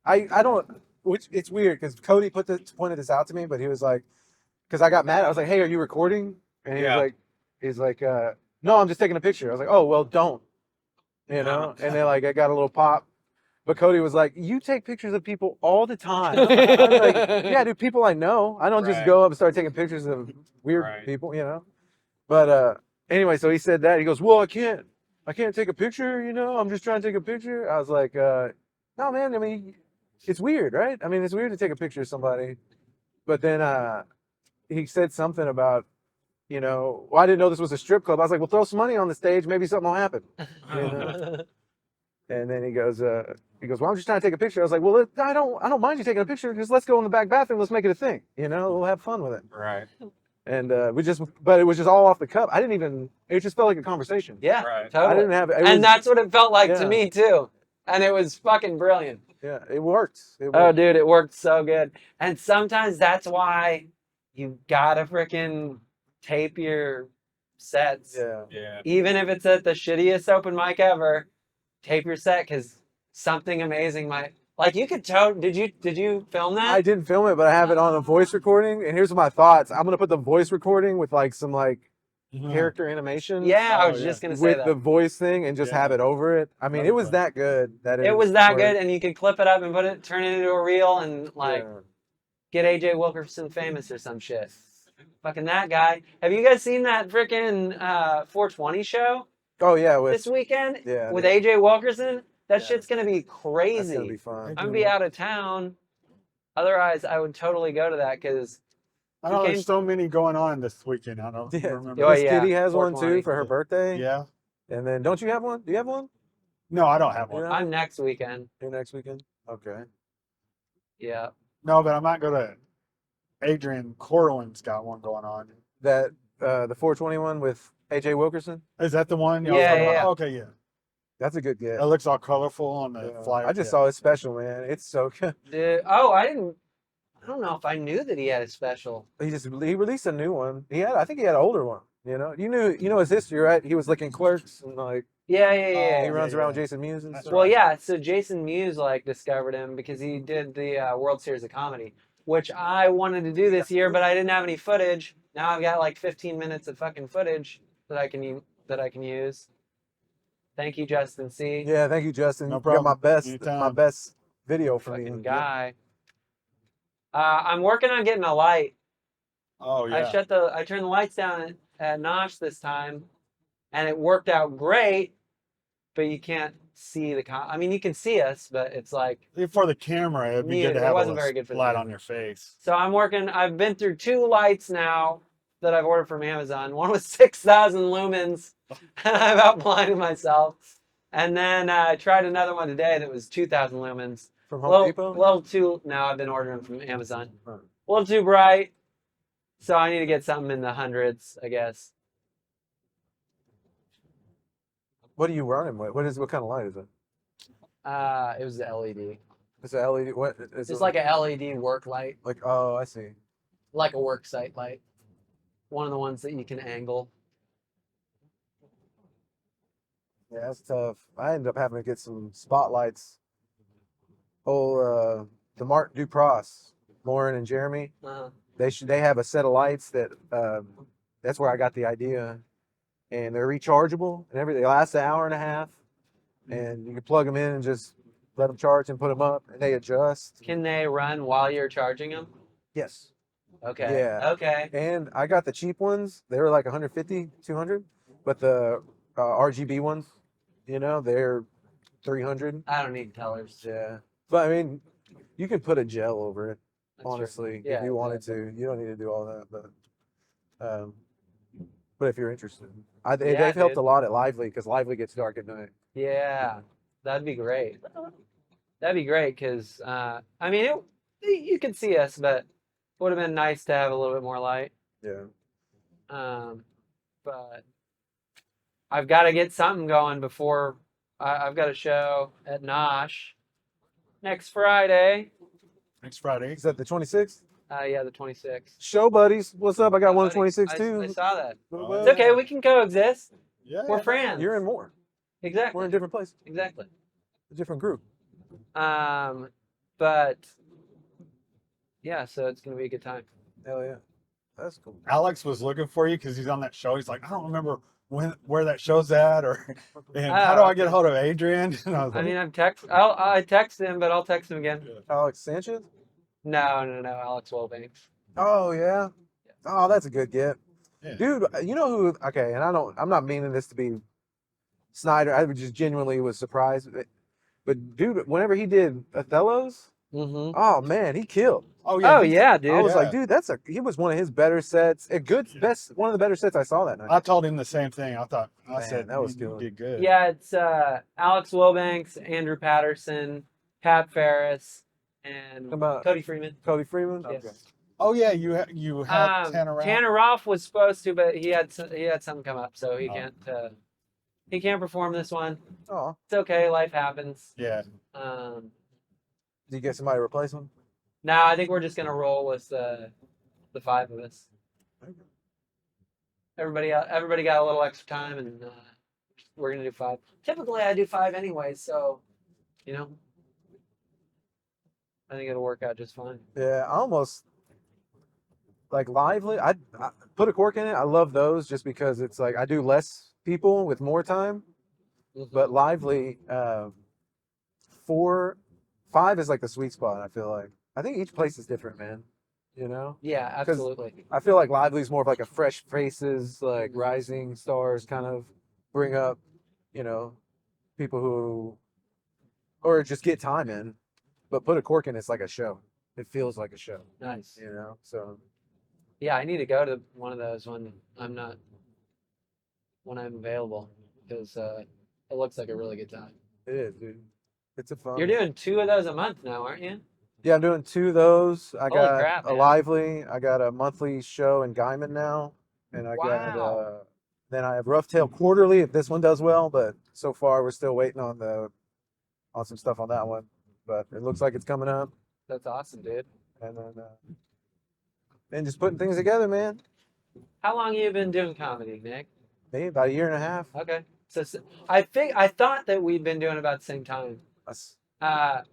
B: I don't, which it's weird because Cody pointed this out to me, but he was like, because I got mad. I was like, "Hey, are you recording?" And
C: Yeah.
B: he's like, "No, I'm just taking a picture." I was like, "Oh, well, don't," you know. And then like I got a little pop, but Cody was like, "You take pictures of people all the time." I was like, "Yeah, dude, people I know. I don't just
C: Right.
B: go up and start taking pictures of weird
C: Right.
B: people, you know." But anyway, so he said that. He goes, "Well, I can't. I can't take a picture, you know, I'm just trying to take a picture. I was like, no, man, I mean, it's weird, right? I mean, it's weird to take a picture of somebody. But then he said something about, you know, well, I didn't know this was a strip club. I was like, well, throw some money on the stage. Maybe something will happen. You know? And then he goes, well, I'm just trying to take a picture. I was like, well, I don't mind you taking a picture. Just let's go in the back bathroom. Let's make it a thing. You know, we'll have fun with it.
C: Right.
B: And but it was just all off the cuff. It just felt like a conversation.
A: Yeah,
C: Right.
A: totally.
B: I didn't have it.
A: And that's what it felt like to
B: yeah.
A: me too. And it was fucking brilliant.
B: Yeah, it worked. It
A: Oh,
B: worked.
A: dude, it worked so good. And sometimes that's why you gotta freaking tape your sets.
B: Yeah.
C: Yeah.
A: Even if it's at the shittiest open mic ever, tape your set because something amazing might. Like you could did you film that?
B: I didn't film it, but I have it on a voice recording. And here's my thoughts. I'm gonna put the voice recording with like some like character animation.
A: Yeah, I
D: Oh,
A: was
D: yeah.
A: just gonna say
B: With
A: that.
B: the voice thing and just
D: Yeah.
B: have it over it. I mean,
D: That'd
B: it
D: be
B: was
D: fun.
B: that good that
A: It was that
B: worked.
A: good, and you could clip it up and turn it into a reel, and like
B: Yeah.
A: get AJ Wilkerson famous or some shit. Fucking that guy. Have you guys seen that freaking 420 show
B: Oh yeah,
A: this weekend
B: yeah,
A: with
B: yeah.
A: AJ Wilkerson? That
B: Yeah.
A: shit's gonna be
B: That's
A: crazy.
B: gonna be fun.
A: I'm gonna be out of town. Otherwise, I would totally go to that because
D: I know
A: He
D: there's
A: came-
D: so many going on this weekend. I don't
B: Yeah.
D: remember.
A: Oh,
B: Miss
A: yeah,
B: Kitty has one
A: 420.
B: too for her birthday.
D: Yeah.
B: And then don't you have one? Do you have one?
D: No, I don't have one.
B: Yeah.
A: I'm next weekend.
B: Your next weekend? Okay.
A: Yeah.
D: No, but I might go to Adrian Corwin's got one going on.
B: That the 421 with AJ Wilkerson?
D: Is that the one? y'all
A: Yeah,
D: talking
A: yeah,
D: about?
A: yeah.
D: Okay, yeah.
B: That's a good get.
D: It looks all colorful on the
B: Yeah.
D: flyer.
B: I just
D: yeah.
B: saw his special, man. It's so good.
A: I don't know if I knew that he had a special.
B: He released a new one. I think he had an older one. You know his history, right? He was looking Clerks and like
A: Yeah.
B: he
D: Oh,
B: runs
D: yeah,
B: around
D: yeah.
B: with Jason Mewes and
D: That's
B: stuff.
A: Well,
D: right.
A: yeah. So Jason Mewes like discovered him because he did the World Series of Comedy, which I wanted to do this year, but I didn't have any footage. Now I've got like 15 minutes of fucking footage that I can use. Thank you, Justin C.
B: Yeah, thank you, Justin.
D: No
B: You got my
D: problem.
B: my
D: Anytime.
B: best video for me.
A: Fucking guy. I'm working on getting a light.
D: Oh, yeah.
A: I turned the lights down at Nosh this time, and it worked out great. But you can't see I mean, you can see us, but it's like.
D: For the camera, it'd be
A: Yeah,
D: good to
A: it
D: have
A: wasn't
D: a
A: very good for the
D: light
A: camera.
D: on your face.
A: So I'm working. I've been through 2 lights now that I've ordered from Amazon. One was 6,000 lumens, and I've outblinded myself. And then I tried another one today that was 2,000 lumens.
B: From Home Depot?
A: Little too. Now I've been ordering from Amazon.
B: Huh.
A: A little too bright. So I need to get something in the hundreds, I guess.
B: What are you running with? What kind of light is it?
A: It was the LED.
B: It's a LED. What? Is
A: It's
B: it
A: like a LED work light,
B: oh, I see.
A: like a work site light. One of the ones that you can angle.
B: Yeah, that's tough. I ended up having to get some spotlights. Oh, the Mark Dupross, Lauren and Jeremy.
A: Uh,
B: They have a set of lights that that's where I got the idea, and they're rechargeable and everything. They last an hour and a half, and you can plug them in and just let them charge and put them up, and they adjust.
A: can they run while you're charging them?
B: Yes.
A: Okay.
B: Yeah.
A: Okay.
B: And I got the cheap ones. They were like 150, 200, but the RGB ones, they're 300.
A: I don't need tellers.
B: Yeah. But I mean, you can put a gel over it.
A: That's true.
B: Honestly,
A: Yeah,
B: if you wanted
A: exactly.
B: to, you don't need to do all that. But if you're interested,
A: Yeah,
B: they've helped
A: dude.
B: a lot at Lively because Lively gets dark at night.
A: Yeah, that'd be great. That'd be great because I mean, you could see us, but it would have been nice to have a little bit more light.
B: Yeah.
A: But I've got to get something going before I've got a show at Nosh next Friday.
D: Next Friday.
B: Is that the 26th?
A: Yeah, the 26th.
B: Show buddies, what's up? I got one
A: Buddy,
B: 26
A: I
B: too.
A: saw that.
D: Oh,
A: It's okay. We can coexist.
D: Yeah.
A: We're friends.
B: You're in more.
A: Exactly.
B: We're in different places,
A: Exactly.
B: a different group.
A: But yeah, so it's gonna be a good time.
B: Hell yeah, that's cool.
D: Alex was looking for you because he's on that show. He's like, I don't remember where that show's at, or and how do I get a hold of Adrian? And I was
A: I
D: like,
A: mean, I text him, but I'll text him again.
B: Alex Sanchez?
A: No, Alex Wilbanks.
B: Oh yeah. Oh, that's a good get.
D: Yeah.
B: Dude, you know who? Okay, and I'm not meaning this to be Snyder, I just genuinely was surprised. But dude, whenever he did Othello's,
A: Mm-hmm.
B: oh man, he killed.
D: Oh yeah.
A: Oh yeah, dude.
B: I was like,
D: Yeah.
B: dude, he was one of his better sets. One of the better sets I saw that night.
D: I told him the same thing. I
B: Man,
D: said
B: that was
D: you
B: good.
D: did good.
A: Yeah, it's Alex Wilbanks, Andrew Patterson, Pat Ferris, and
B: How about
A: Cody Freeman.
B: Cody Freeman?
A: Yes.
B: Okay.
D: Oh yeah, you had Tanner out.
A: Tanner Roth was supposed to, but he had something come up, so he
D: Oh.
A: can't perform this one.
B: Oh,
A: It's okay, life happens.
D: Yeah.
B: did you get somebody to replace him?
A: Now I think we're just gonna roll with the 5 of us. Everybody got a little extra time, and we're gonna do 5. Typically, I do 5 anyways, so you know, I think it'll work out just fine.
B: Yeah, I almost like Lively. I put a cork in it. I love those just because it's like I do less people with more time. But Lively, 4, 5 is like the sweet spot. I feel like I think each place is different, man. You know,
A: Yeah, absolutely.
B: I feel like Lively's more of like a fresh faces, like rising stars, kind of bring up, you know, people who, or just get time in. But put a cork in, it's like a show. It feels like a show.
A: Nice.
B: You know, so
A: Yeah, I need to go to one of those when I'm available, because it looks like a really good time.
B: it is, dude. It's a fun.
A: You're doing 2 of those a month now, aren't you?
B: Yeah, I'm doing 2 of those. I
A: Holy
B: got
A: crap,
B: a
A: man.
B: Lively. I got a monthly show in Guyman now, and I got
A: Wow.
B: then I have Rough Tail quarterly if this one does well. But so far we're still waiting on some stuff on that one. But it looks like it's coming up,
A: That's awesome, dude.
B: and then just putting things together, man.
A: How long you been doing comedy, Nick?
B: Maybe about 1.5 years.
A: Okay. So I thought that we'd been doing about the same time.
B: That's-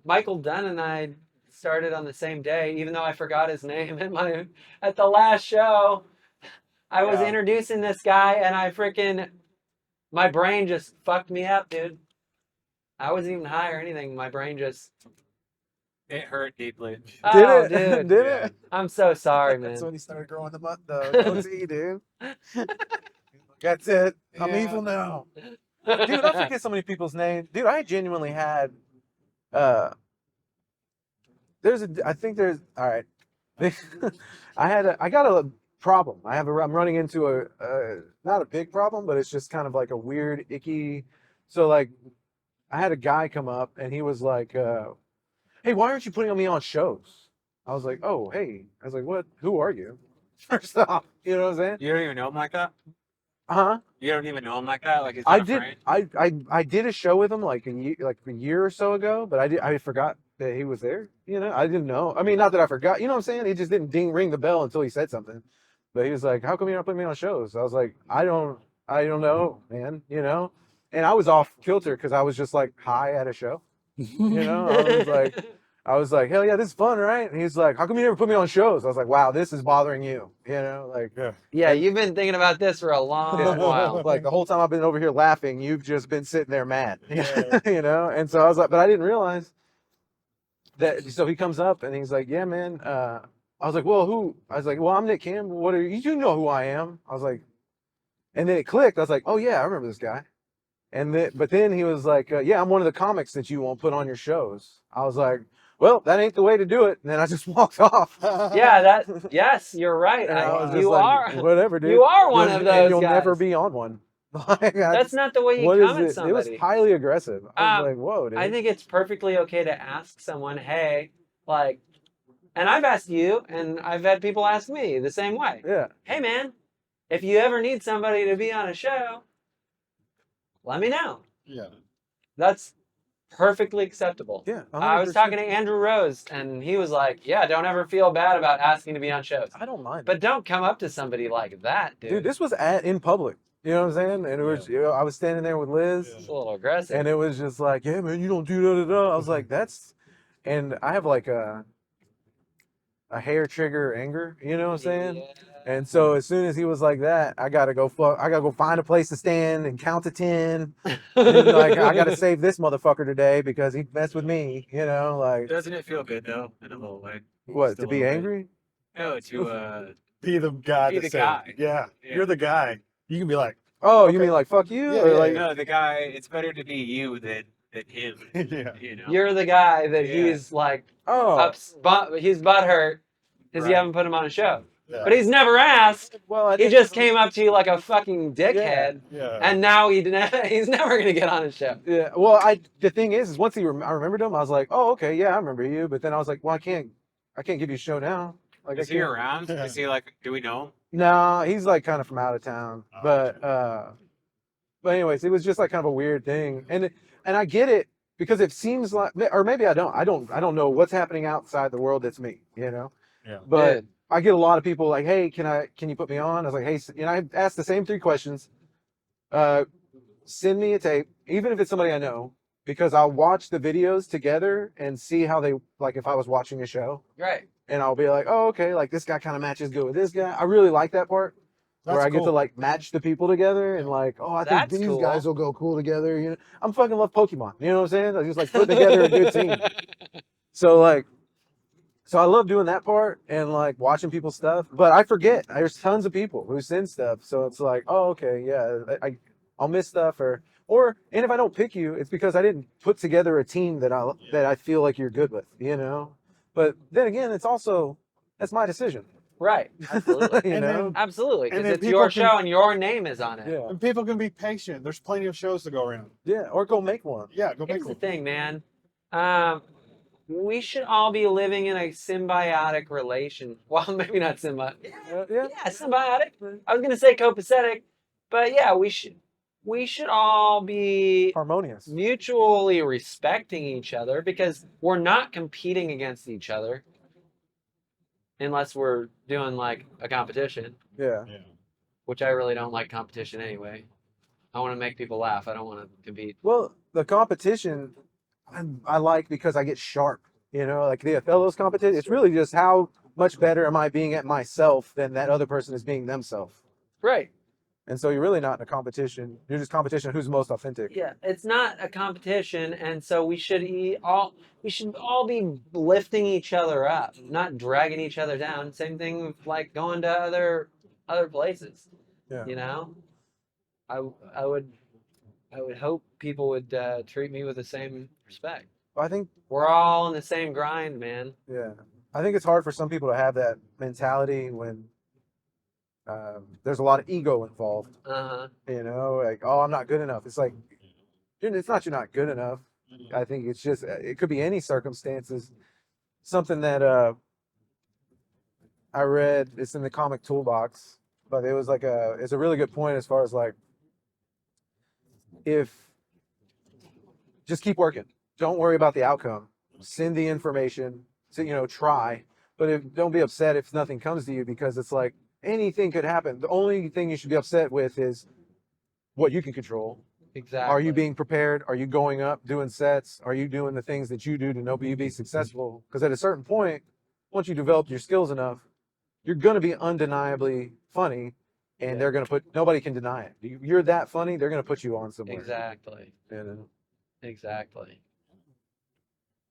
A: Michael Dunn and I started on the same day, even though I forgot his name at the last show. I was
D: Yeah.
A: introducing this guy, and my brain just fucked me up, dude. I wasn't even high or anything. My brain just.
C: It hurt deeply.
A: Oh,
B: Did it?
A: dude.
B: Did
C: Yeah.
B: it?
A: I'm so sorry,
B: That's
A: man.
B: when he started growing the goatee, dude. That's it. I'm
C: Yeah.
B: evil now. Dude, I forget so many people's names. Dude, I genuinely had all right. I got a problem. I'm running into not a big problem, but it's just kind of like a weird, icky. So like, I had a guy come up and he was like, "Hey, why aren't you putting me on shows?" I was like, "Oh, hey." I was like, "What? Who are you?" First off, you know what I'm saying?
C: You don't even know him like that?
B: Huh?
C: You don't even know him like that? Like he's
B: I
C: not a
B: did.
C: friend?
B: I did a show with him like a year or so ago, but I forgot that he was there. You know, I didn't know. I mean, not that I forgot. You know what I'm saying? He just didn't ring the bell until he said something. But he was like, "How come you don't put me on shows?" I was like, I don't know, man. You know, and I was off kilter because I was just like high at a show. You know, I was like, hell yeah, this is fun, right? And he's like, "How come you never put me on shows?" I was like, "Wow, this is bothering you." You know, like.
D: Yeah.
A: Yeah, you've been thinking about this for a long while.
B: Like the whole time I've been over here laughing, you've just been sitting there mad,
D: Yeah.
B: you know? And so I was like, but I didn't realize that. So he comes up and he's like, "Yeah, man." I was like, "Well, who?" I was like, "Well, I'm Nick Campbell. What are you? You know who I am." I was like, and then it clicked. I was like, "Oh yeah, I remember this guy." But then he was like, "Yeah, I'm one of the comics that you won't put on your shows." I was like, "Well, that ain't the way to do it." And then I just walked off.
A: Yeah, yes, you're right.
B: And I was just
A: You
B: like,
A: are.
B: "Whatever, dude.
A: You are one of
B: And
A: those
B: you'll never
A: guys.
B: be on one." Like,
A: That's not the way you
B: what
A: come
B: is
A: at
B: it? It
A: somebody.
B: was highly aggressive. I was
A: Um,
B: like, "Whoa, dude."
A: I think it's perfectly okay to ask someone, hey, like, and I've asked you, and I've had people ask me the same way.
B: Yeah.
A: Hey, man, if you ever need somebody to be on a show, let me know.
D: Yeah.
A: That's perfectly acceptable.
B: Yeah.
A: I was
B: 100%.
A: talking to Andrew Rose, and he was like, yeah, don't ever feel bad about asking to be on shows.
B: I don't mind.
A: But don't come up to somebody like that, dude.
B: Dude, this was in public. You know what I'm saying? And it was,
D: Yeah.
B: you know, I was standing there with Liz,
A: It's a little aggressive.
B: and it was just like, "Yeah, man, you don't do da da da." I was like, "That's," and I have like a hair trigger anger. You know what I'm saying?
A: Yeah.
B: And so as soon as he was like that, I gotta go find a place to stand and count to 10. And like, I gotta save this motherfucker today because he messed with me. You know, like
C: Doesn't it feel good though, in a little way?
B: what?
C: Still
B: To be
C: a little bit.
B: angry?
C: No, to
D: Be the guy
C: Be
D: that
C: the
D: said,
C: guy.
D: yeah,
C: Yeah.
D: you're the guy. You can be like,
B: Oh,
D: Okay.
B: you mean like fuck you?
D: Yeah,
B: or
D: yeah,
B: like,
C: No, the guy. It's better to be you than him.
D: Yeah.
C: You know.
A: You're the guy that
C: Yeah.
A: he's like
B: oh,
A: he's butthurt because you
C: Right.
A: haven't put him on a show.
D: Yeah.
A: But he's never asked.
B: well, I
A: He
B: didn't.
A: just came up to you like a fucking dickhead,
D: Yeah.
A: and now he's never gonna get on a show.
B: Yeah. Well, the thing is once I remembered him, I was like, oh, okay, yeah, I remember you. But then I was like, well, I can't give you a show now. Like, I
C: Is he
B: can't.
C: around?
D: Yeah.
C: Is he like? Do we know him?
B: No, he's like kind of from out of town.
D: Oh,
B: But anyways, it was just like kind of a weird thing, and I get it because it seems like, or maybe I don't. I don't know what's happening outside the world that's me, you know.
D: Yeah.
B: But
A: Dude.
B: I get a lot of people like, hey, can you put me on? I was like, hey, I asked the same 3 questions. Send me a tape, even if it's somebody I know, because I'll watch the videos together and see how they like if I was watching a show,
A: Right.
B: and I'll be like, oh, okay, like this guy kind of matches good with this guy. I really like that part.
D: That's
B: Where I get to
D: cool.
B: like match the people together and like, oh, I think
A: That's
B: these
A: cool.
B: guys will go cool together. You know, I'm fucking love Pokemon. You know what I'm saying? I just like putting together a good team. So I love doing that part and like watching people's stuff. But I forget. There's tons of people who send stuff. So it's like, oh, okay, yeah, I'll miss stuff and if I don't pick you, it's because I didn't put together a team that I feel like you're good with. You know. But then again, that's my decision.
A: Right. Absolutely.
B: You
D: And
B: know.
D: then-
A: Absolutely.
D: And
A: Because
D: then
A: it's
D: people
A: your
D: can-
A: show and your name is on it.
B: Yeah.
D: And people can be patient. There's plenty of shows to go around.
B: Yeah. Or go make one.
D: Yeah, go make
A: Here's the
D: one.
A: thing, man. We should all be living in a symbiotic relation. Well, maybe not symbiotic.
B: Yeah.
A: Yeah, symbiotic. I was gonna say copacetic, but yeah, we should all be
B: Harmonious.
A: mutually respecting each other because we're not competing against each other unless we're doing like a competition,
B: Yeah.
D: Yeah.
A: which I really don't like competition anyway. I want to make people laugh. I don't want to compete.
B: Well, the competition I like because I get sharp. You know, like the Othello's competition. It's really just how much better am I being at myself than that other person is being themselves.
A: Right.
B: And so you're really not in a competition. You're just competition who's most authentic.
A: Yeah, it's not a competition, and so we should all be lifting each other up, not dragging each other down. Same thing with like going to other places.
B: Yeah.
A: You know, I would hope people would treat me with the same respect.
B: I think,
A: We're all in the same grind, man.
B: yeah. I think it's hard for some people to have that mentality when there's a lot of ego involved.
A: Uh-huh.
B: You know, like, oh, I'm not good enough. It's like, dude, it's not you're not good enough. I think it's just it could be any circumstances. Something that I read, it's in the comic toolbox, but it was like it's a really good point as far as like if just keep working. Don't worry about the outcome. Send the information. So, try. But don't be upset if nothing comes to you because it's like anything could happen. The only thing you should be upset with is what you can control.
A: Exactly.
B: Are you being prepared? Are you going up, doing sets? Are you doing the things that you do to know you be successful? Because at a certain point, once you develop your skills enough, you're going to be undeniably funny, and
A: Yeah.
B: they're going to nobody can deny it. You're that funny, they're going to put you on somewhere.
A: Exactly.
B: You know?
A: Exactly.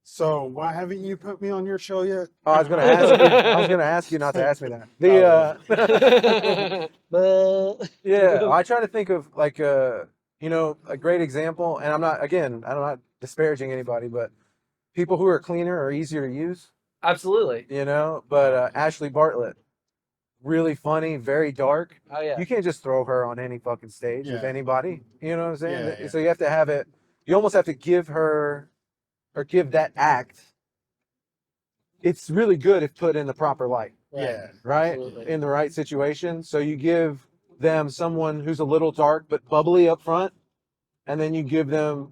D: So why haven't you put me on your show yet?
B: Oh, I was going to ask you. I was going to ask you not to ask me that. Yeah, I try to think of like a great example, and I'm not disparaging anybody, but people who are cleaner are easier to use,
A: Absolutely.
B: but Ashley Bartlett, really funny, very dark.
A: Oh yeah.
B: You can't just throw her on any fucking stage with
D: Yeah.
B: anybody. You know what I'm saying?
D: Yeah, yeah.
B: So you have to have it. You almost have to give her or give that act. It's really good if put in the proper light,
D: Yeah.
B: right?
A: Absolutely.
B: In the right situation. So you give them someone who's a little dark but bubbly up front, and then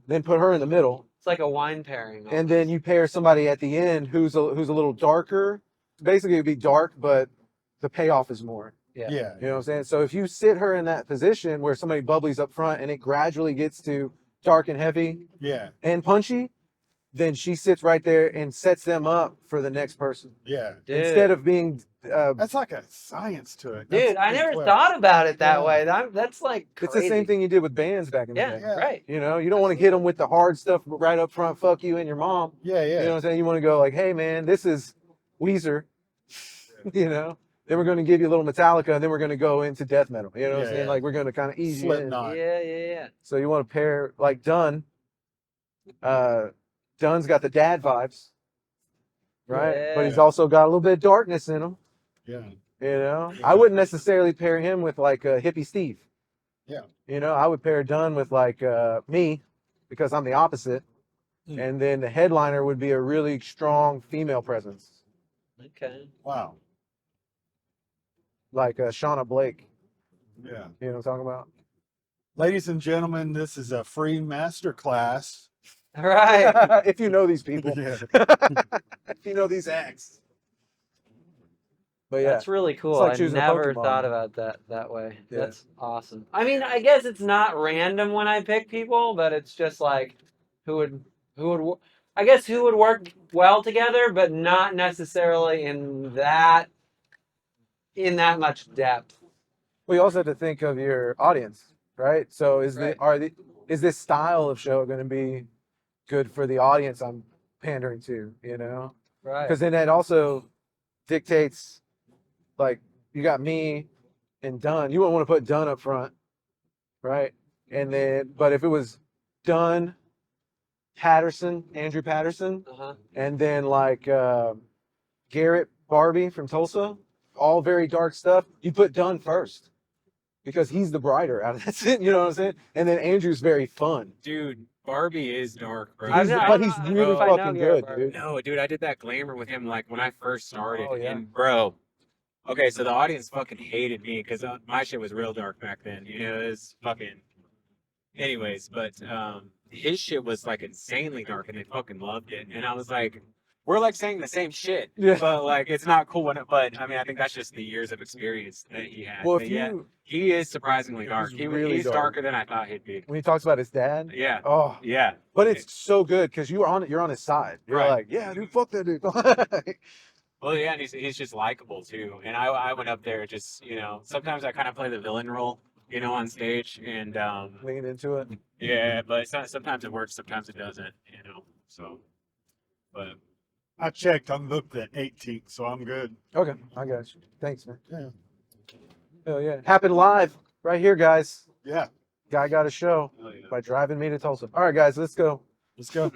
B: then put her in the middle,
A: It's like a wine pairing.
B: and then you pair somebody at the end who's a little darker. Basically, it'd be dark, but the payoff is more.
A: Yeah.
D: Yeah.
B: You know what I'm saying? So if you sit her in that position where somebody bubblies up front and it gradually gets to dark and heavy
D: Yeah.
B: and punchy, then she sits right there and sets them up for the next person
D: Yeah.
A: Dude.
B: instead of being.
D: That's like a science to it. That's
A: Dude, I never
D: clever.
A: thought about it that
D: Yeah.
A: way. That's like
B: It's the same
A: crazy.
B: thing you did with bands back in the
A: Yeah,
B: day.
D: Yeah.
A: right.
B: You know, you don't want to hit them with the hard stuff right up front. Fuck you and your mom.
D: Yeah. Yeah.
B: You know what I'm saying? You want to go like, hey man, this is Weezer. You know, then we're going to give you a little Metallica, and then we're going to go into death metal. You know what I'm
D: Yeah,
B: saying?
D: yeah.
B: Like we're going to kind of ease you in.
D: Slipknot.
A: Yeah.
B: So you want to pair like Dunn. Dunn's got the dad vibes, right? But he's
A: Yeah.
B: also got a little bit of darkness in him.
D: Yeah.
B: You know, I wouldn't necessarily pair him with like hippie Steve.
D: Yeah.
B: You know, I would pair Dunn with like me because I'm the opposite. And then the headliner would be a really strong female presence,
A: Okay.
D: Wow.
B: like Shauna Blake.
D: Yeah.
B: You know what I'm talking about?
D: Ladies and gentlemen, this is a free master class.
A: All right.
B: If you know these people,
D: Yeah.
B: if you know these acts. But yeah,
A: That's really cool.
B: like
A: I
B: choosing a
A: never
B: Pokemon,
A: thought
B: man.
A: about that way.
B: Yeah.
A: That's awesome. I mean, I guess it's not random when I pick people, but it's just like who would I guess who would work well together, but not necessarily in that much depth.
B: we also have to think of your audience, right? So is
A: Right.
B: is this style of show going to be good for the audience I'm pandering to? You know,
A: Right.
B: because then that also dictates, like, you got me and Dunn. You wouldn't want to put Dunn up front, right? And then, but if it was Dunn, Andrew Patterson,
A: Uh-huh.
B: and then like Garrett Barbie from Tulsa, all very dark stuff, you put Dunn first because he's the brighter out of that. You know what I'm saying? And then Andrew's very fun.
C: Dude, Barbie is dark, bro.
A: I know-
B: But he's
A: I don't
B: really
A: know if I know
B: fucking
A: Garrett
B: good,
A: Barbie.
B: dude.
C: No, dude, I did that glamour with him like when I first started.
B: Oh, yeah.
C: And bro, okay, so the audience fucking hated me because my shit was real dark back then. You know, it was fucking. Anyways, but his shit was like insanely dark, and they fucking loved it. And I was like, we're like saying the same shit,
B: Yeah.
C: but like it's not cool. But I mean, I think that's just the years of experience that he had.
B: Well,
C: But
B: if
C: yeah,
B: you
C: he is surprisingly dark.
B: He's really
C: He's
B: dark.
C: darker than I thought he'd be.
B: when he talks about his dad,
C: Yeah,
B: oh,
C: yeah.
B: but it's so good because you're on his side. You're
C: Right.
B: like, yeah, dude, fuck that dude.
C: Well, yeah, and he's just likable too. And I went up there just, you know, sometimes I kind of play the villain role, you know, on stage, and
B: Lean into it.
C: yeah, but it's not, sometimes it works, sometimes it doesn't, you know. So, but
D: I checked. I'm booked at 18th, so I'm good.
B: Okay, I got you. Thanks, man.
D: Yeah.
B: Hell yeah. Happened live right here, guys.
D: Yeah.
B: Guy got a show
C: oh, yeah.
B: by driving me to Tulsa. All right, guys, let's go.
D: Let's go.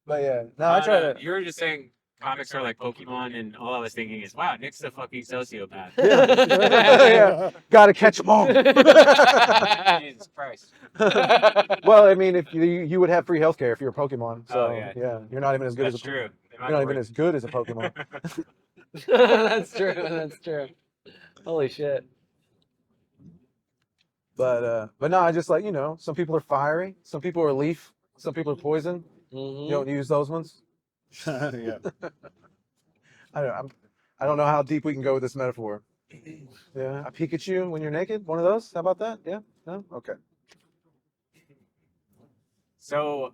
B: But yeah, no, I try to.
C: You were just saying comics are like Pokemon, and all I was thinking is, wow, Nick's a fucking sociopath.
B: Yeah, gotta catch them all.
C: Jesus Christ.
B: Well, I mean, if you would have free healthcare if you're a Pokemon. So
C: Oh, yeah.
B: you're not even as good
C: That's
B: as a
C: true.
B: you're not even as good as a Pokemon.
A: That's true. That's true. Holy shit.
B: But no, I just like, some people are fiery, some people are leaf, some people are poison.
A: Mhm.
B: You don't use those ones.
D: Yeah.
B: I don't know how deep we can go with this metaphor. Yeah, a Pikachu when you're naked, one of those. How about that? Yeah, no, okay.
C: So,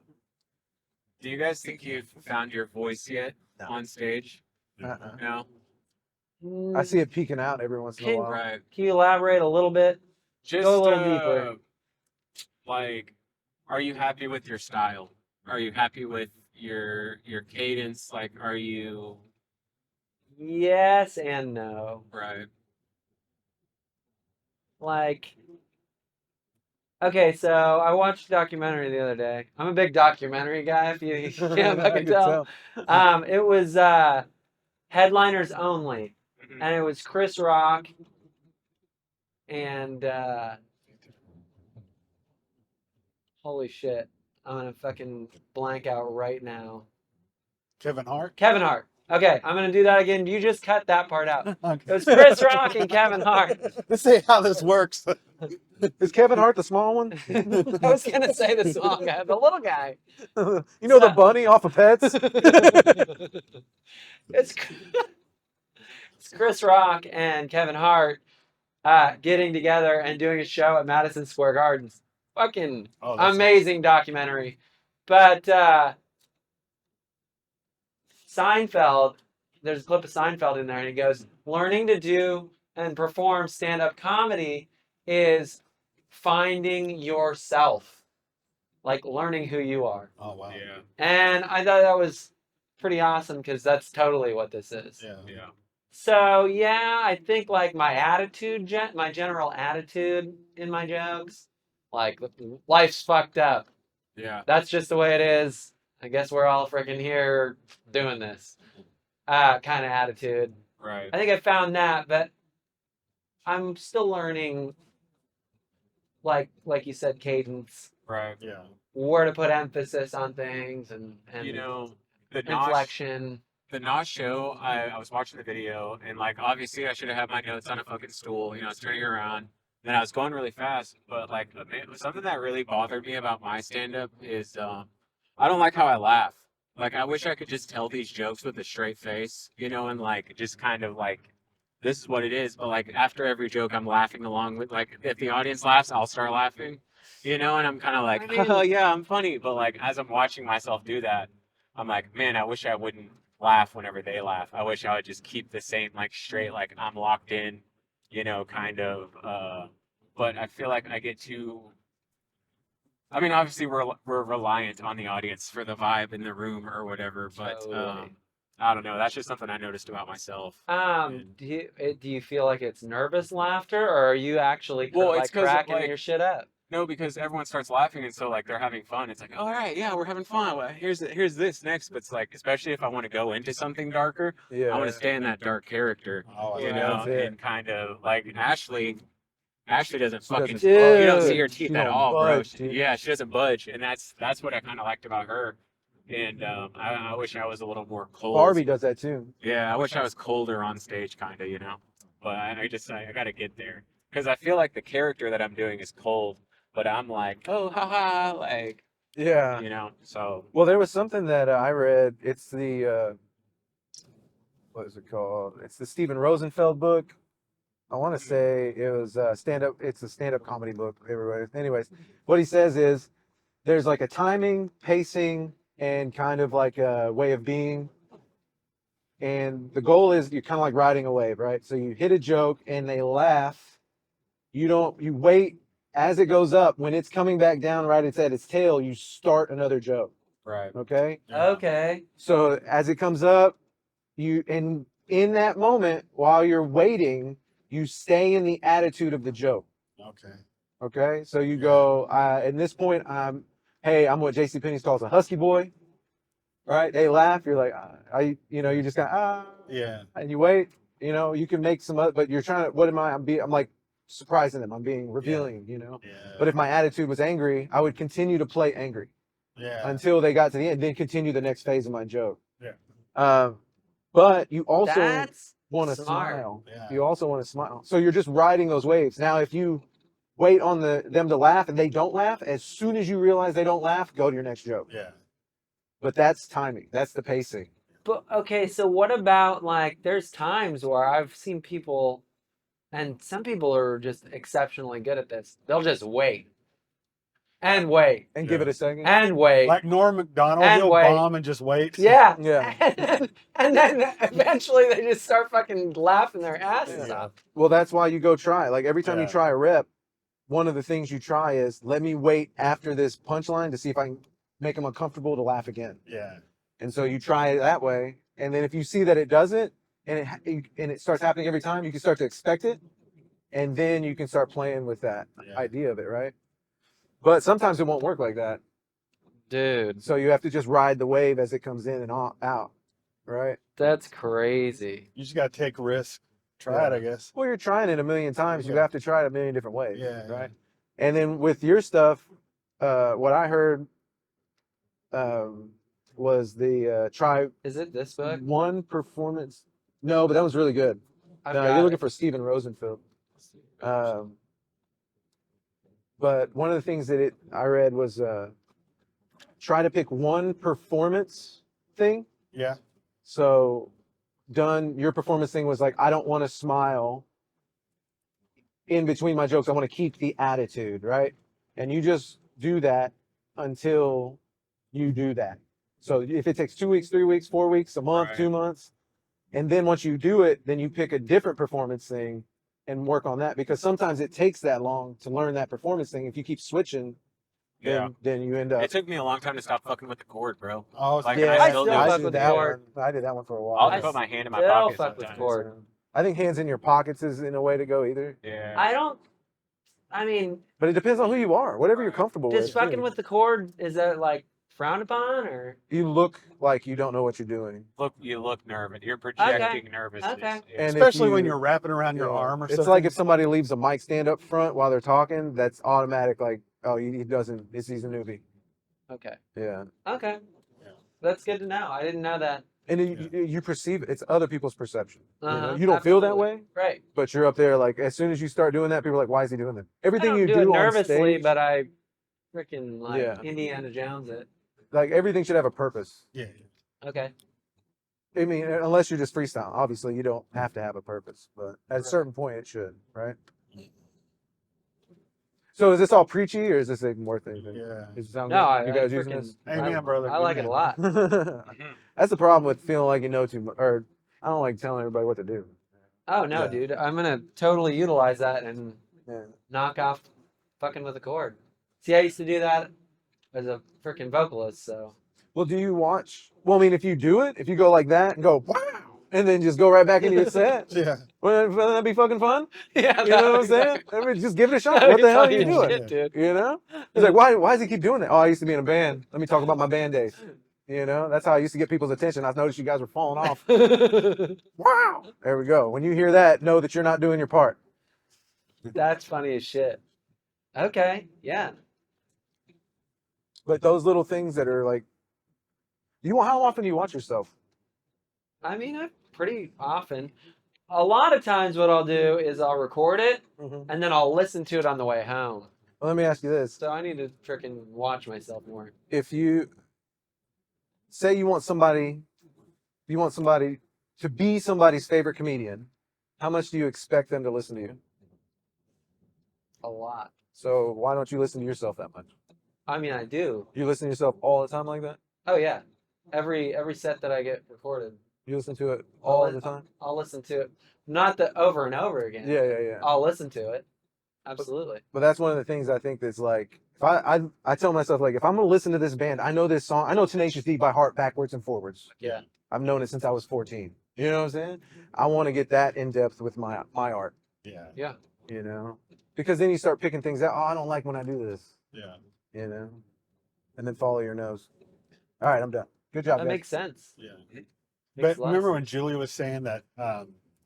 C: do you guys think you've found your voice yet
B: No.
C: on stage?
B: Uh-uh.
C: No?
B: I see it peeking out every once in a while.
C: Right.
A: Can you elaborate a little bit?
C: Just
A: Go a little deeper.
C: Like, are you happy with your style? Are you happy with your cadence? Like, are you
A: Yes and no.
C: right?
A: Like, okay, so I watched a documentary the other day. I'm a big documentary guy, if you can't
B: I
A: fucking
B: can
A: tell. It was Headliners Only,
C: Mhm.
A: and it was Chris Rock and holy shit, I'm gonna fucking blank out right now.
D: Kevin Hart.
A: Kevin Hart. Okay, I'm gonna do that again. You just cut that part out. It
D: Okay.
A: was Chris Rock and Kevin Hart.
D: Let's see how this works.
B: Is Kevin Hart the small one?
A: I was gonna say the small guy, the little guy.
B: The bunny off of Pets?
A: It's Chris Rock and Kevin Hart getting together and doing a show at Madison Square Gardens. Fucking
D: Oh, that's
A: amazing documentary. But Seinfeld, there's a clip of Seinfeld in there, and he goes, learning to do and perform stand-up comedy is finding yourself, like learning who you are.
D: Oh wow.
C: Yeah.
A: And I thought that was pretty awesome because that's totally what this is.
D: Yeah.
C: Yeah.
A: So yeah, I think like my attitude, my general attitude in my jokes, like life's fucked up.
C: Yeah.
A: That's just the way it is. I guess we're all freaking here doing this. Kind of attitude.
C: Right.
A: I think I found that, but I'm still learning, like you said, cadence,
C: Right.
D: Yeah.
A: where to put emphasis on things, and
C: You know, the Nosh,
A: inflection.
C: the Nosh show, I was watching the video, and like obviously I should have had my notes on a fucking stool. You know, I was turning around, then I was going really fast. But like something that really bothered me about my stand up is I don't like how I laugh. Like I wish I could just tell these jokes with a straight face, you know, and like just kind of like this is what it is. But like after every joke, I'm laughing along with like if the audience laughs, I'll start laughing, you know, and I'm kind of like,
A: I mean-
C: oh yeah, I'm funny. But like as I'm watching myself do that, I'm like, man, I wish I wouldn't laugh whenever they laugh. I wish I would just keep the same like straight, like I'm locked in, you know, kind of. But I feel like I get too. I mean, obviously we're reliant on the audience for the vibe in the room or whatever. But
A: Totally.
C: I don't know. That's just something I noticed about myself.
A: Do you feel like it's nervous laughter, or are you actually
C: Well,
A: like
C: it's 'cause,
A: cracking
C: like,
A: your shit up?
C: No, because everyone starts laughing, and so like they're having fun. It's like, all right, yeah, we're having fun. Well, here's this next. But it's like, especially if I want to go into something darker,
B: Yeah.
C: I want to stay in that dark character,
D: Oh,
C: you
A: Right.
C: know,
B: That's it.
C: and kind of like Ashley doesn't
B: She
C: fucking.
B: doesn't
C: You don't see
A: Dude,
C: her
B: she
C: teeth at
B: don't
C: all, bro.
B: budge, dude.
C: Yeah, she doesn't budge, and that's what I kind of liked about her. And I wish I was a little more cold.
B: Barbie does that too.
C: Yeah, I wish I was colder on stage, kind of, you know. But I got to get there because I feel like the character that I'm doing is cold, but I'm like, oh, haha, like,
B: Yeah.
C: you know. So
B: Well, there was something that I read. It's the what is it called? It's the Steven Rosenfeld book. I want to say it was stand up. It's a stand up comedy book. Everybody. Anyways, what he says is there's like a timing, pacing, and kind of like a way of being. And the goal is you're kind of like riding a wave, right? So you hit a joke and they laugh. You wait as it goes up. When it's coming back down right it's at its tail, you start another joke.
C: right,
B: Okay.
D: Yeah.
A: Okay.
B: So as it comes up, in that moment while you're waiting, you stay in the attitude of the joke.
D: Okay.
B: Okay. So you go, at this point, I'm what JCPenney calls a husky boy. Right? They laugh. You're like, you just kind of,
D: Yeah.
B: and you wait. You know, you can make some, but you're trying to, what am I? I'm like surprising them. I'm being revealing, you know.
D: Yeah.
B: But if my attitude was angry, I would continue to play angry
D: Yeah.
B: until they got to the end, then continue the next phase of my joke.
D: Yeah.
B: But you also
A: That's
B: want to
A: smart.
B: smile.
D: Yeah.
B: You also want to smile. So you're just riding those waves. Now, if you wait on them to laugh and they don't laugh, as soon as you realize they don't laugh, go to your next joke.
D: Yeah.
B: But that's timing. That's the pacing.
A: But okay, so what about like there's times where I've seen people, and some people are just exceptionally good at this. They'll just wait and wait
B: And give it a second.
A: and wait.
D: Like Norm Macdonald,
A: And
D: he'll
A: wait.
D: bomb and just wait.
A: Yeah.
B: Yeah.
A: And then eventually they just start fucking laughing their asses
B: Yeah.
A: off.
B: Well, that's why you go try. Like every time you
D: Yeah.
B: try a rep, one of the things you try is let me wait after this punchline to see if I can make them uncomfortable to laugh again.
D: Yeah.
B: And so you try it that way. And then if you see that it doesn't, and it starts happening every time, you can start to expect it. And then you can start playing with that
D: Yeah.
B: idea of it, right? But sometimes it won't work like that.
A: Dude,
B: So you have to just ride the wave as it comes in and out, right?
A: that's crazy.
D: You just gotta take risks. Try it,
B: Yeah.
D: I guess.
B: Well, you're trying it a million times. You
D: Yeah.
B: have to try it a million different ways,
D: Yeah.
B: right? And then with your stuff, what I heard was the try
A: Is it this book?
B: one performance. No, but that was really good.
A: I've
B: No,
A: got
B: you're looking
A: it.
B: for Steven Rosenfeld. But one of the things that I read was try to pick one performance thing.
D: Yeah.
B: So, Dunn, your performance thing was like, I don't want to smile in between my jokes. I want to keep the attitude, right? And you just do that until you do that. So if it takes 2 weeks, 3 weeks, 4 weeks, a month,
C: Right.
B: 2 months, and then once you do it, then you pick a different performance thing and work on that, because sometimes it takes that long to learn that performance thing. If you keep switching,
C: Yeah.
B: then you end up.
C: It took me a long time to stop fucking with the cord, bro.
D: Oh,
C: Like,
B: yeah,
C: and I still do
A: fuck
C: it.
A: with
B: did
A: the
B: that
A: cord.
B: one. I did that one for a while.
C: I'll
A: I
C: just put my hand in my
A: still
C: pocket
A: fuck with
C: sometimes.
A: cord.
B: I think hands in your pockets is in a way to go either.
C: Yeah.
A: I mean,
B: But it depends on who you are. Whatever you're
C: Right.
B: comfortable
A: just
B: with.
A: fucking
B: too.
A: with the cord, is that like frowned upon or?
B: You look like you don't know what you're doing.
C: You look nervous. You're projecting nervousness.
A: Okay.
C: Yeah.
B: And if
D: especially when
B: you-
D: you're wrapping around your
B: Yeah.
D: arm or
B: It's
D: something.
B: like if somebody leaves a mic stand up front while they're talking, that's automatic. Like, oh, he doesn't. He's a newbie.
A: Okay.
B: Yeah.
A: Okay.
D: Yeah.
A: That's good to know. I didn't know that.
B: And you perceive it. It's other people's perception.
A: Uh-huh,
B: You don't feel that
A: absolutely.
B: way,
A: Right.
B: but you're up there. Like as soon as you start doing that, people are like, "Why is he doing that?"
A: I
B: Everything
A: don't
B: you
A: do
B: do
A: it
B: on
A: nervously,
B: stage,
A: but I freaking like
B: Yeah.
A: Indiana Jones it.
B: like everything should have a purpose.
D: Yeah.
A: Okay.
B: I mean, unless you're just freestyle. Obviously, you don't have to have a purpose, but at a certain point, it should, right? So is this all preachy, or is this a more thing?
D: Yeah.
B: Does it sound
A: No,
B: good? You guys using this?
D: Amen, brother.
A: I like it a lot.
B: That's the problem with feeling like you know too much, or I don't like telling everybody what to do.
A: Oh no,
D: Yeah.
A: dude! I'm gonna totally utilize that and
B: Yeah.
A: knock off fucking with a chord. See, I used to do that as a freaking vocalist. So
B: Well, do you watch? Well, I mean, if you do it, if you go like that and go wow, and then just go right back into your set,
D: Yeah.
B: wouldn't that be fucking fun?
A: yeah,
B: You know what I'm saying? I mean, just give it a shot. What the hell are you doing?
A: shit, dude?
B: You know? He's like, why does he keep doing that? Oh, I used to be in a band. Let me talk about my band days. You know, that's how I used to get people's attention. I noticed you guys were falling off. Wow. There we go. When you hear that, know that you're not doing your part.
A: That's funny as shit. Okay, yeah.
B: But those little things that are like, how often do you watch yourself?
A: I mean, I pretty often. A lot of times, what I'll do is I'll record it and then I'll listen to it on the way home.
B: Well, let me ask you this.
A: So I need to freaking watch myself more.
B: If you say you want somebody to be somebody's favorite comedian, how much do you expect them to listen to you?
A: A lot.
B: So why don't you listen to yourself that much?
A: I mean, I do.
B: You listen to yourself all the time like that?
A: Oh yeah. Every set that I get recorded,
B: You listen to it all the time?
A: I'll listen to it. Not the over and over again.
B: Yeah.
A: I'll listen to it. Absolutely.
B: But that's one of the things I think that's like, if I tell myself, like, if I'm going to listen to this band, I know this song, I know Tenacious D by heart backwards and forwards.
A: Yeah.
B: I've known it since I was 14. You know what I'm saying? I want to get that in depth with my art,
D: Yeah.
B: you know? Because then you start picking things out. Oh, I don't like when I do this,
D: Yeah.
B: you know? And then follow your nose. All right, I'm done. Good job,
A: That
B: guys.
A: makes sense.
D: Yeah.
A: Makes
D: But
A: a lot
D: remember
A: of
D: when Julie was saying that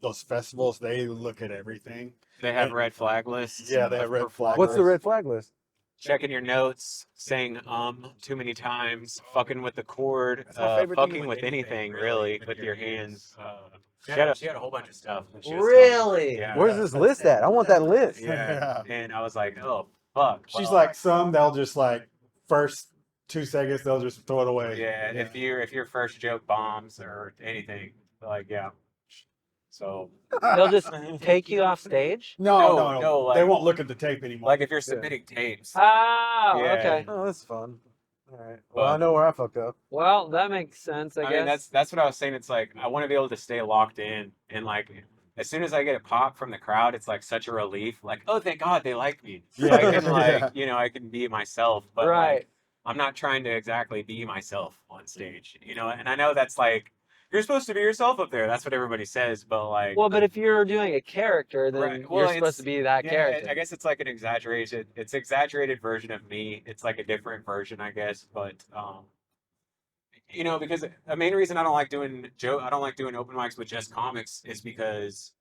D: those festivals, they look at everything.
C: They have red flag lists.
D: Yeah, they have red flag
B: What's the red flag list?
C: Checking your notes, saying too many times, fucking with the cord,
B: That's my favorite thing
C: fucking with anything really with your hands. She
B: Yeah.
C: had a whole bunch of stuff. that she was
A: Really?
C: Yeah.
B: Where's this list at? I want that list.
C: Yeah. And I was like, oh fuck.
D: She's
C: Well,
D: like, some they'll just like first 2 seconds they'll just throw it away.
C: yeah, if your first joke bombs or anything, like yeah. So
A: They'll just take you off stage?
D: No,
C: No,
D: they
C: like-
D: won't look at the tape anymore.
C: like if you're submitting tapes.
A: Oh,
C: Yeah.
A: okay.
B: Oh, that's fun. All right. Well, I know where I fucked up.
A: Well, that makes sense, I
C: I
A: guess.
C: mean, that's what I was saying. It's like I want to be able to stay locked in, and like as soon as I get a pop from the crowd, it's like such a relief. Like, oh, thank God they like me.
D: Yeah.
C: I can like
D: Yeah.
C: you know I can be myself, but
A: right.
C: like I'm not trying to exactly be myself on stage, you know. And I know that's like you're supposed to be yourself up there. That's what everybody says, but like
A: Well, but if you're doing a character, then
C: Right. Well,
A: you're supposed
C: it's-
A: to be that
C: yeah,
A: character.
C: I guess it's like an exaggerated version of me. It's like a different version, I guess. But you know, because the main reason I don't like doing open mics with just comics is because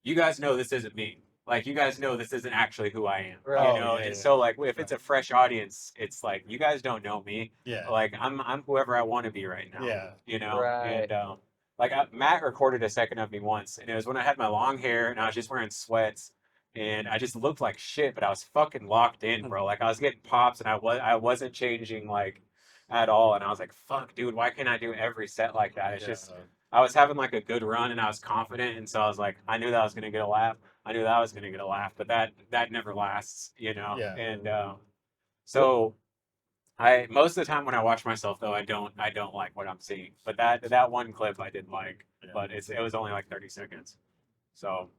C: you guys know this isn't me. Like you guys know this isn't actually who I am.
A: Right.
C: You know,
D: yeah,
C: and
D: yeah.
C: so like if it's a fresh audience, it's like you guys don't know me.
D: Yeah.
C: Like I'm whoever I want to be right now.
D: Yeah.
C: You know,
A: Right.
C: and like Matt recorded a second of me once, and it was when I had my long hair and I was just wearing sweats, and I just looked like shit, but I was fucking locked in, bro. Like I was getting pops, and I wasn't changing like at all, and I was like, fuck, dude, why can't I do every set like that? It's just I was having like a good run, and I was confident, and so I was like, I knew that I was gonna get a laugh. I knew that I was gonna get a laugh, but that never lasts, you know.
D: Yeah.
C: And so. Most of the time when I watch myself though, I don't like what I'm seeing. But that one clip I did like,
D: Yeah.
C: but it was only like 30 seconds. So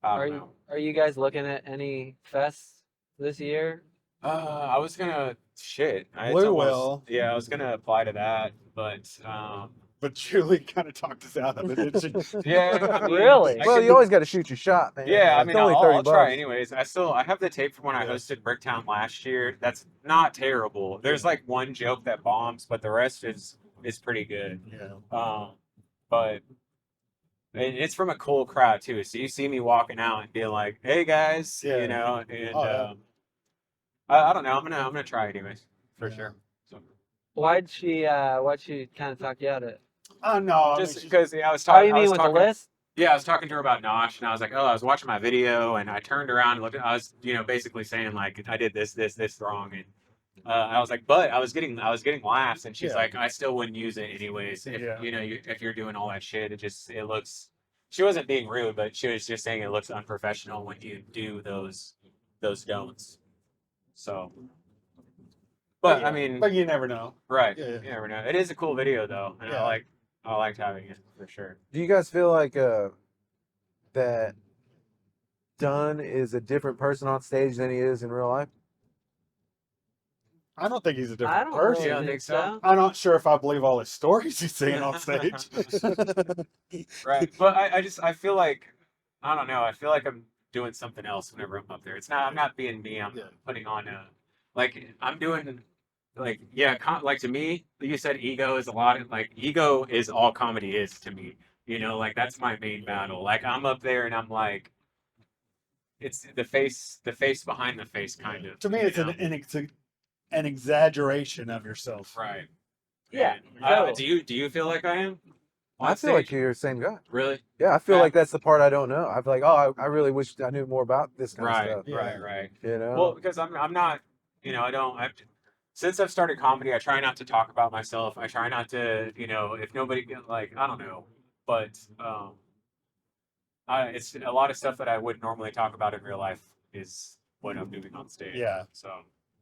C: I
A: Are
C: don't
A: you
C: know.
A: are you guys looking at any fests this year?
C: I was gonna shit.
D: Blue whale.
C: Yeah, I was gonna apply to that,
D: But Julie kind of talked us out of it, didn't she?
C: yeah, I mean,
A: Really?
C: I
B: Well,
C: could-
B: you always got to shoot your shot, man.
C: Yeah, I
B: It's
C: mean,
B: only
C: I'll
B: 30
C: try
B: bucks.
C: anyways. I have the tape from when I
D: Yeah.
C: hosted Bricktown last year. That's not terrible. There's like one joke that bombs, but the rest is pretty good.
D: Yeah.
C: But it's from a cool crowd too. So you see me walking out and being like, "Hey guys,"
D: Yeah.
C: you know, and
D: Oh, yeah.
C: I don't know. I'm gonna try anyways for
D: Yeah.
C: sure. So
A: Why'd she kind of talk you out of it?
D: Oh no,
C: just
D: I mean,
C: because I was
A: Oh,
C: talking.
A: you
C: I
A: mean
C: was
A: with
C: talking.
A: the list?
C: Yeah, I was talking to her about Nosh, and I was like, "Oh, I was watching my video," and I turned around and looked. I was, basically saying like I did this wrong, and I was like, "But I was getting laughs," and she's
D: Yeah.
C: like, "I still wouldn't use it anyways. If
D: Yeah.
C: if you're doing all that shit, it looks." She wasn't being rude, but she was just saying it looks unprofessional when you do those don'ts. So, but I mean,
D: but you never know.
C: right?
D: Yeah.
C: You never know. It is a cool video though, and
D: Yeah.
C: I liked having it for sure.
B: Do you guys feel like that Dunn is a different person on stage than he is in real life?
D: I don't think he's a
A: I
D: different
A: don't
D: person.
A: really
C: Yeah, I
A: think
C: think so.
D: I'm not sure if I believe all his stories he's saying on stage.
C: Right. But I feel like I don't know. I feel like I'm doing something else whenever I'm up there. I'm not being me. I'm
D: Yeah.
C: putting on I'm doing like to me, you said ego is a lot of ego is all comedy is to me. Like that's my main battle. Like I'm up there and I'm like it's the face behind the face kind of.
D: To me, it's an exaggeration of yourself.
C: right.
A: Yeah.
C: And, do you feel like I am?
B: I
C: On
B: feel like
C: stage?
B: you're the same guy.
C: Really?
B: Yeah, I feel
C: Yeah.
B: like that's the part I don't know. I'm like, oh, I really wish I knew more about this kind
C: Right,
B: of stuff.
D: Yeah.
C: right.
B: You know?
C: Well, because I'm not, since I've started comedy, I try not to talk about myself. I try not to, if nobody I don't know, but it's a lot of stuff that I would normally talk about in real life is what I'm doing on stage.
D: Yeah.
C: So,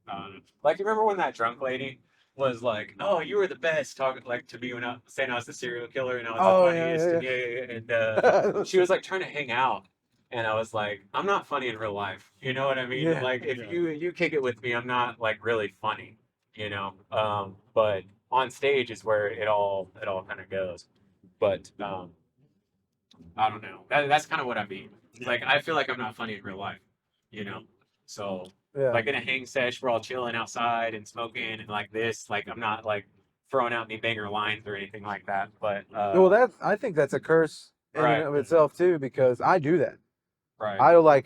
C: you remember when that drunk lady was like, "Oh, you were the best," talking to me when saying I was the serial killer and I was
B: Oh,
C: the
B: yeah,
C: funniest,
B: yeah,
C: and she was like trying to hang out. And I was like, I'm not funny in real life. You know what I mean?
B: Yeah.
C: Like if
D: Yeah.
C: you kick it with me, I'm not really funny, But on stage is where it all kind of goes. But I don't know. That's kind of what I mean. Like I feel like I'm not funny in real life, So
B: yeah.
C: in a hang sesh, we're all chilling outside and smoking and like this. Like I'm not throwing out any banger lines or anything like that. But
B: Well, I think that's a curse in
C: Right.
B: and of itself too, because I do that.
C: right.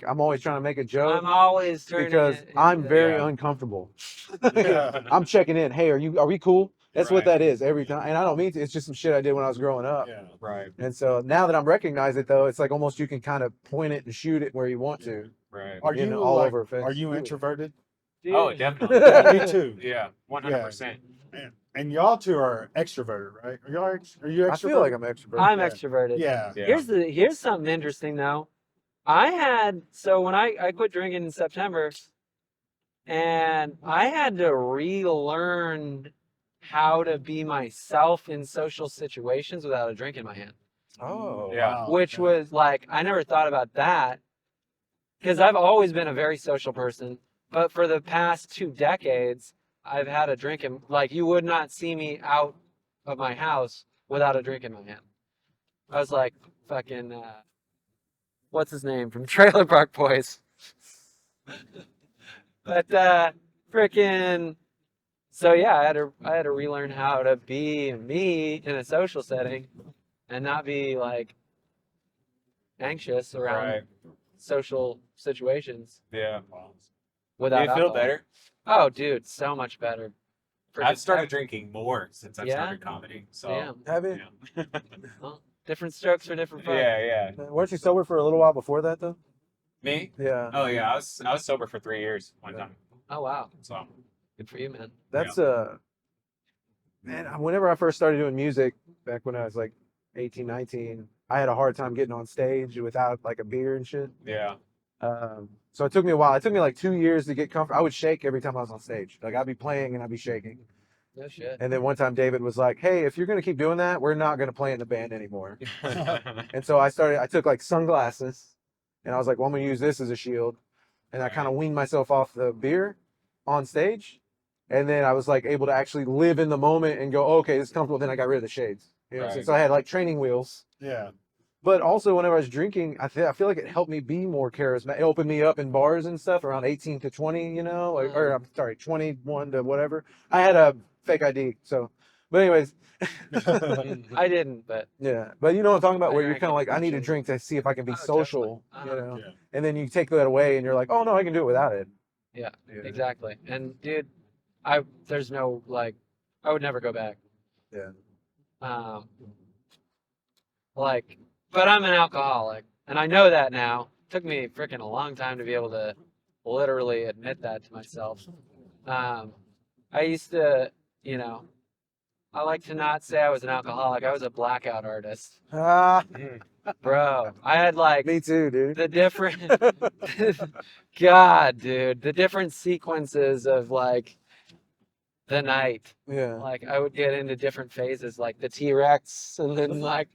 B: I'm always trying to make a joke
A: I'm always turning
B: because
A: it
B: I'm
A: into-
B: very
C: Yeah.
B: uncomfortable.
D: Yeah.
B: I'm checking in. Hey, are we cool? That's what
C: Right.
B: that is every time. And I don't mean to. It's just some shit I did when I was growing up.
D: Yeah.
C: right.
B: And so now that I'm recognized it though, it's like almost you can kind of point it and shoot it where you want to.
C: Right.
D: Are
B: You
D: you
B: know, all
D: like,
B: over a fence.
D: Are you
B: Dude.
D: introverted?
C: Oh,
A: Dude,
C: definitely.
D: Me too.
C: Yeah, 100%.
D: And y'all two are extroverted, right? Are you extroverted?
B: I feel like I'm extroverted.
A: I'm
D: Yeah.
A: extroverted.
D: Yeah.
C: Yeah.
A: Here's something interesting though. When I quit drinking in September, and I had to relearn how to be myself in social situations without a drink in my hand.
B: Oh.
C: Yeah.
D: Wow,
A: Which
D: okay.
A: was like, I never thought about that because I've always been a very social person. But for the past 2 decades, I've had a drink in, you would not see me out of my house without a drink in my hand. I was like, fucking, what's his name from Trailer Park Boys? But, freaking, so yeah, I had to relearn how to be me in a social setting and not be anxious around
C: Right.
A: social situations
C: Yeah.
A: without
C: Do you feel
A: alcohol.
C: better?
A: Oh, dude, so much better.
C: I've started drinking more since I've
A: Yeah?
C: started comedy. So,
A: Damn.
B: Have you?
C: yeah.
A: Well, different strokes for different folks.
C: yeah.
B: Weren't you sober for a little while before that though?
C: Me?
B: Yeah.
C: Oh, yeah. I was sober for 3 years one time.
A: Oh wow,
C: So,
A: good for you, man.
B: That's man, whenever I first started doing music back when I was like 18, 19, I had a hard time getting on stage without like a beer and shit.
C: yeah.
B: So it took me a while. It took me like 2 years to get comfortable. I would shake every time I was on stage. Like I'd be playing and I'd be shaking.
A: No shit.
B: And then one time David was like, "Hey, if you're gonna keep doing that, we're not gonna play in the band anymore." And so I took like sunglasses and I was like, well, I'm gonna use this as a shield. And I kind of weaned myself off the beer. on stage, and then I was like able to actually live in the moment and go, oh, okay, this is comfortable. Then I got rid of the shades. You know what I'm saying?
C: Right.
B: So I had like training wheels.
D: Yeah.
B: But also, whenever I was drinking, I feel like it helped me be more charismatic. It opened me up in bars and stuff around 18 to 20, you know, like, or I'm sorry, 21 to whatever. I had a fake ID, so. But anyways,
A: I didn't, but
B: yeah. But you know what I'm talking about,
A: I
B: where you're
A: drank
B: kind of
A: it
B: like, I need a
A: usually.
B: drink to see if I can be
A: Oh, definitely.
B: social, you know.
D: Yeah.
B: And then you take that away, and you're like, oh no, I can do it without it.
A: Yeah,
B: Yeah.
A: exactly. And dude, there's no like, I would never go back.
B: Yeah.
A: Um, like, but I'm an alcoholic, and I know that now. Took me freaking a long time to be able to literally admit that to myself. I used to, you know, I like to not say I was an alcoholic. I was a blackout artist,
B: Ah,
A: bro. I had like
B: me too, dude.
A: the different, God, dude, the different sequences of like the night.
B: Yeah.
A: Like I would get into different phases, like the T-Rex, and then like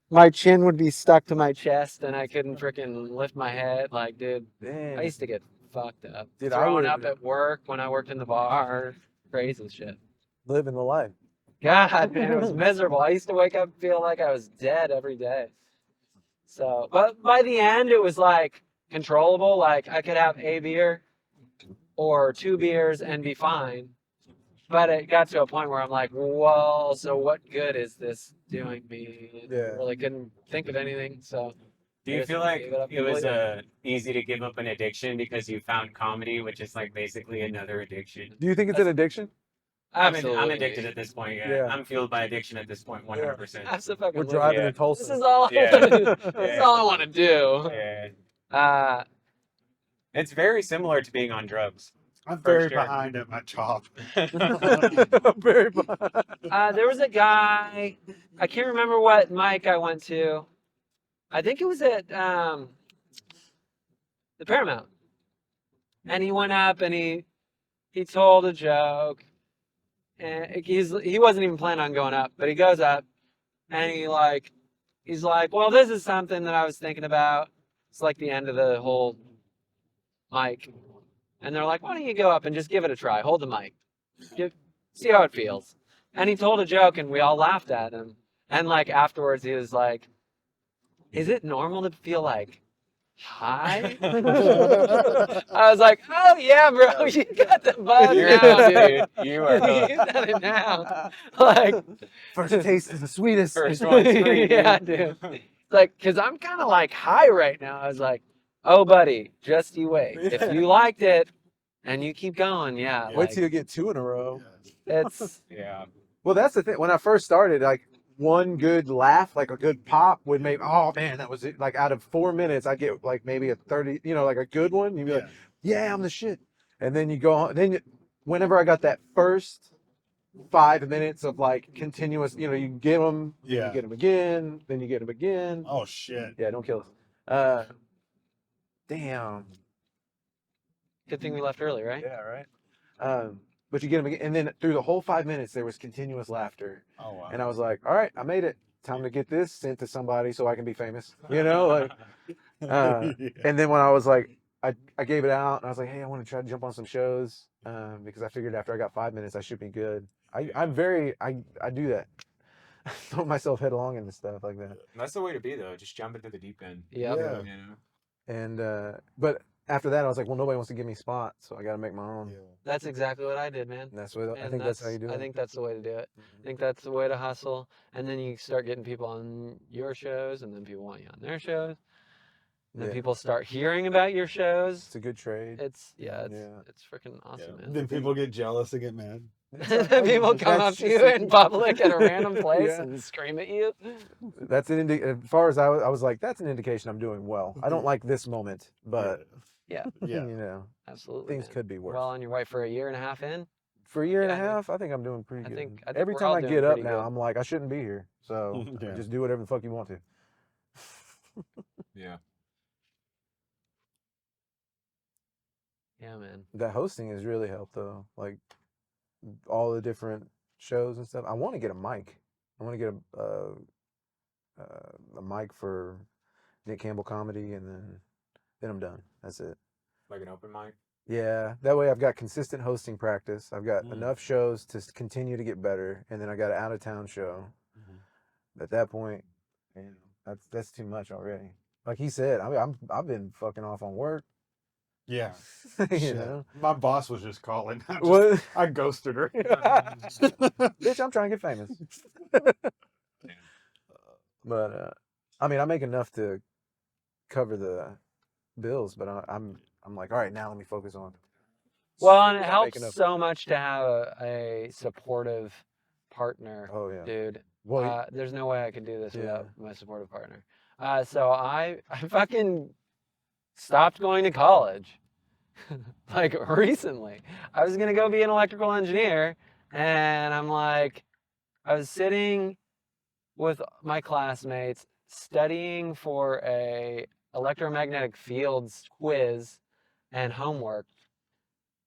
A: my chin would be stuck to my chest, and I couldn't freaking lift my head. Like, dude, I
B: Damn.
A: used to get fucked up.
B: Dude, I
A: Throwing
B: would-
A: up at work when I worked in the bar, crazy shit.
B: Living the life.
A: God, man, it was miserable. I used to wake up and feel like I was dead every day. So, but by the end, it was like controllable. Like I could have a beer or 2 beers and be fine. But it got to a point where I'm like, well, so what good is this doing me? And I
B: Yeah.
A: really couldn't think of anything. So,
C: Do
A: I
C: you
A: just
C: feel like
A: gave it up
C: it was
A: completely.
C: easy to give up an addiction because you found comedy, which is like basically another addiction?
B: Do you think it's an addiction?
C: I'm
A: Absolutely.
C: addicted at this point. Yeah.
B: Yeah.
C: I'm fueled by addiction at this point, 100%.
A: Absolutely.
B: We're driving
C: Yeah.
B: in Tulsa.
A: This is all.
C: Yeah.
A: This is all I want to do.
C: Yeah.
A: Uh,
C: It's very similar to being on drugs.
D: I'm
C: For
D: very
C: sure.
D: behind at my job.
B: Very fun.
A: there was a guy. I can't remember what mic I went to. I think it was at the Paramount, and he went up and he told a joke, and he wasn't even planning on going up, but he goes up and he's like, well, this is something that I was thinking about. It's like the end of the whole mic, and they're like, why don't you go up and just give it a try? Hold the mic, see how it feels. And he told a joke, and we all laughed at him. And like afterwards, he was like, is it normal to feel like high? I was like, oh yeah, bro, you got the bug now, dude.
C: You are hooked.
A: You got it now. Like,
B: First taste is the sweetest.
C: First one's free,
A: yeah,
C: dude.
A: dude. Like, cause I'm kind of like high right now. I was like, oh, buddy, just you wait. If you liked it and you keep going, yeah.
B: Wait
A: Like,
B: till you get 2 in a row.
A: it's
C: Yeah.
B: Well, that's the thing. When I first started, like one good laugh, like a good pop would make, oh man, that was it. Like out of 4 minutes, I'd get like maybe a 30, you know, like a good one. You'd be like, yeah, I'm the shit. And then you go on. Whenever I got that first 5 minutes of like continuous, you know, you get them, you
D: Yeah.
B: get them again, then you get them again.
D: Oh shit.
B: Yeah, don't kill us. Damn.
A: good thing we left early, right?
B: Yeah, right. But you get them again, and then through the whole 5 minutes, there was continuous laughter.
D: Oh wow.
B: And I was like, all right, I made it. Time to get this sent to somebody so I can be famous. You know, like.
D: Yeah.
B: And then when I was like, I gave it out, and I was like, hey, I want to try to jump on some shows because I figured after I got 5 minutes, I should be good. I do that. Throw myself headlong into stuff like that.
C: That's the way to be, though. Just jump into the deep end.
A: Yep.
B: Yeah.
C: You know?
B: And but after that, I was like, well, nobody wants to give me spots, so I got to make my own.
A: That's exactly what I did, man.
B: And that's what I
A: And
B: think that's how you do it.
A: I think that's the way to do it. I think that's the way to hustle. And then you start getting people on your shows, and then people want you on their shows. And then
B: Yeah.
A: people start hearing about your shows.
B: It's a good trade.
A: It's
B: Yeah.
A: it's freaking awesome,
D: Then people get jealous and get mad.
A: man. People come up
B: That's
A: to you
B: just-
A: in public at a random place
B: Yeah.
A: and scream at you.
B: That's an as far as I was like, that's an indication I'm doing well. I don't like this moment, but
A: Yeah,
D: Yeah.
B: you know,
A: absolutely.
B: things
A: man.
B: could be worse.
A: Well, on your way for a year and a half in.
B: For a year and a
A: yeah, dude.
B: half, I think I'm doing pretty
A: I
B: good.
A: think
B: Every
A: we're
B: time
A: all
B: I
A: doing
B: get up
A: pretty
B: now,
A: good.
B: I'm like, I shouldn't be here. So
D: Yeah.
B: just do whatever the fuck you want to.
C: Yeah.
A: Yeah, man.
B: That hosting has really helped though. Like all the different shows and stuff. I want to get a mic. I want to get a mic for Nick Campbell comedy, and then I'm done. That's it.
C: Like an open mic.
B: Yeah, that way I've got consistent hosting practice. I've got
D: Mm.
B: enough shows to continue to get better, and then I got an out of town show. At that point, you know, that's too much already. Like he said, I mean, I've been fucking off on work.
D: Yeah.
B: You
D: Shit.
B: know
D: My boss was just calling.
B: what?
D: I ghosted her.
B: Bitch, I'm trying to get famous. But I mean, I make enough to cover the bills, but I'm like, all right, now let me focus on.
A: Well, and it
B: Not
A: helps
B: making up-
A: so much to have a supportive partner,
B: Oh yeah.
A: dude.
B: Well,
A: There's no way I could do this
B: Yeah.
A: without my supportive partner. So I fucking stopped going to college. Like recently. I was gonna go be an electrical engineer, and I'm like, I was sitting with my classmates studying for a electromagnetic fields quiz and homework.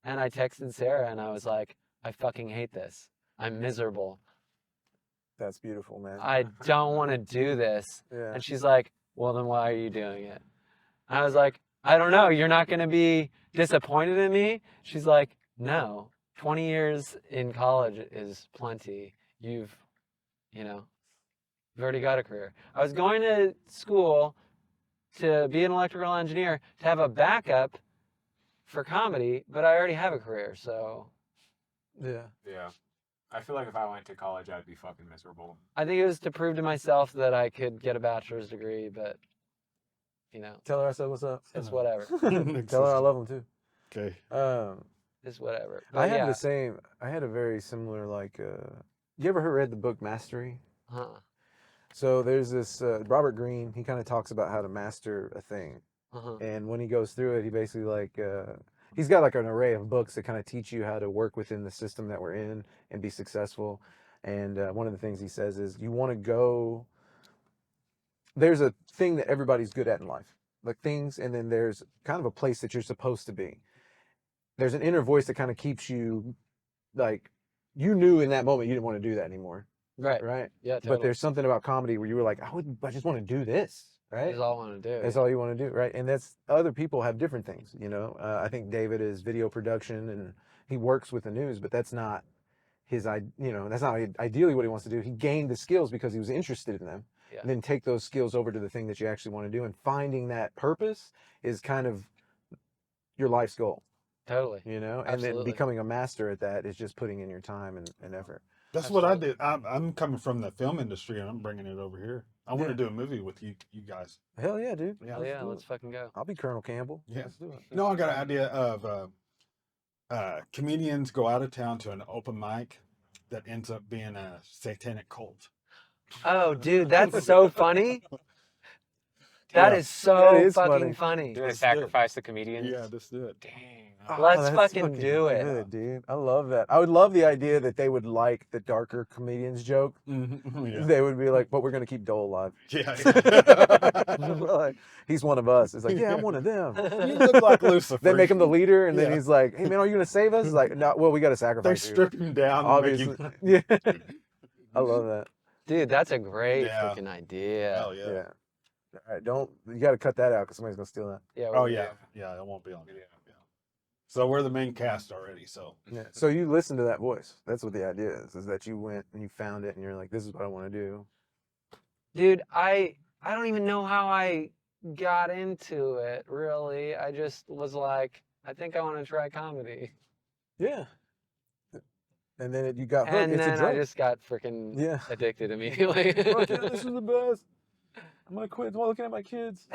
A: And I texted Sarah and I was like, I fucking hate this. I'm miserable.
B: that's beautiful, man.
A: I don't want to do this.
B: Yeah.
A: And she's like, well, then why are you doing it? I was like, I don't know. You're not going to be disappointed in me? She's like, no. 20 years in college is plenty. You've already got a career. I was going to school to be an electrical engineer to have a backup for comedy, but I already have a career, so
B: Yeah.
C: Yeah. I feel like if I went to college, I'd be fucking miserable.
A: I think it was to prove to myself that I could get a bachelor's degree, but
B: Tell her I said what's up.
A: it's whatever.
B: Tell her I love him too.
D: Okay.
A: It's whatever.
B: I
A: But
B: had
A: yeah.
B: the same. I had a very similar you ever read the book Mastery?
A: Uh-huh.
B: So there's this Robert Greene. He kind of talks about how to master a thing,
A: Uh-huh.
B: and when he goes through it, he basically he's got like an array of books that kind of teach you how to work within the system that we're in and be successful. And one of the things he says is you want to go. There's a thing that everybody's good at in life, like things, and then there's kind of a place that you're supposed to be. There's an inner voice that kind of keeps you, like, you knew in that moment you didn't want to do that anymore,
A: Right.
B: right?
A: Yeah, totally.
B: But there's something about comedy where you were like, I just want to do this, right?
A: That's all I want to do.
B: That's all you want to do, right? And that's other people have different things, you know. I think David is video production and he works with the news, but that's not that's not ideally what he wants to do. He gained the skills because he was interested in them.
A: Yeah.
B: And then take those skills over to the thing that you actually want to do, and finding that purpose is kind of your life's goal,
A: Totally.
B: you know. And
A: Absolutely.
B: then becoming a master at that is just putting in your time and effort.
D: That's what I did. I'm coming from the film industry and I'm bringing it over here. I want to do a movie with you guys.
B: Hell yeah, dude.
A: Hell yeah, let's fucking go.
B: I'll be Colonel Campbell.
D: Yeah.
B: Let's do it.
D: No, I got an idea of comedians go out of town to an open mic that ends up being a satanic cult.
A: Oh, dude, that's so funny. That
D: Yeah.
A: is so
B: That is
A: fucking
B: funny.
A: funny.
C: Do they
D: Let's do it.
C: sacrifice the comedians?
D: Yeah, let's do it.
C: Dang.
A: Let's
B: that's
A: fucking do it.
B: good, dude. I love that. I would love the idea that they would like the darker comedians joke.
D: Yeah.
B: They would be like, but we're gonna keep Doell alive.
D: Yeah.
B: Like, he's one of us. It's like, yeah, I'm one of them.
D: You look like Lucifer.
B: They make him the leader, and then
D: Yeah.
B: he's like, hey man, are you gonna save us? He's like, no, well, we gotta
D: They
B: sacrifice you.
D: strip him down.
B: Obviously.
D: And make him...
B: Yeah. I love that.
A: Dude, that's a great
D: Yeah.
A: freaking idea.
D: Hell yeah.
B: Yeah. All right, you gotta cut that out because somebody's gonna steal that.
A: Yeah.
D: Oh
A: well,
D: yeah. Yeah, it won't be on video. Yeah. So we're the main cast already. So
B: Yeah. So you listen to that voice. That's what the idea is that you went and you found it and you're like, this is what I want to do.
A: Dude, I don't even know how I got into it, really. I just was like, I think I want to try comedy.
B: Yeah. And then you got hooked.
A: And
B: It's a
A: then
B: drug.
A: I just got freaking
B: Yeah.
A: addicted immediately.
B: Fuck yeah, this is the best. I'm gonna quit while looking at my kids.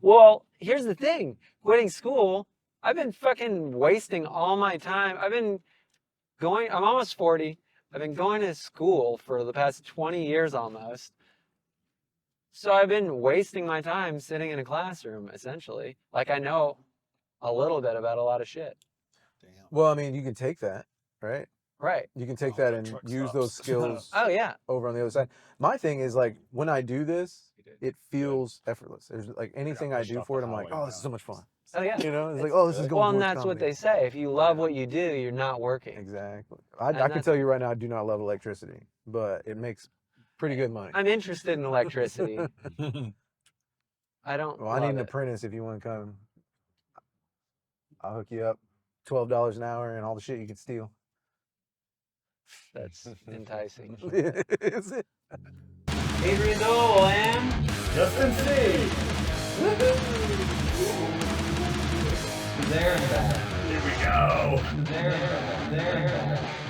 A: Well, here's the thing. Quitting school, I've been fucking wasting all my time. I'm almost 40. I've been going to school for the past 20 years almost. So I've been wasting my time sitting in a classroom, essentially. Like, I know a little bit about a lot of shit.
D: damn.
B: Well, I mean, you can take that, right?
A: Right.
B: You can take
D: Oh,
B: that
D: that
B: and
D: truck
B: use
D: stops.
B: those skills
A: Oh, yeah.
B: over on the other side. My thing is like when I do this, it feels effortless. There's like anything I
D: pushed
B: do
D: off
B: for it,
D: the
B: I'm like,
D: highway
B: oh, this is so
D: now.
B: much fun.
A: Oh, yeah.
B: You know, it's like, oh, this is going
A: Well, and
B: towards
A: that's what
B: comedy.
A: they say. If you love what you do, you're not working.
B: Exactly.
A: And
B: I can
A: that's-
B: tell you right now, I do not love electricity, but it makes pretty good money.
A: I'm interested in electricity. I don't
B: Well, I need
A: love
B: an
A: it.
B: apprentice if you want to come. I'll hook you up. $12 an hour and all the shit you can steal.
A: That's enticing.
B: Is it?
A: Adrian Doell and
D: Justin C.
A: there and back.
D: Here we go.
A: There and back. There and back.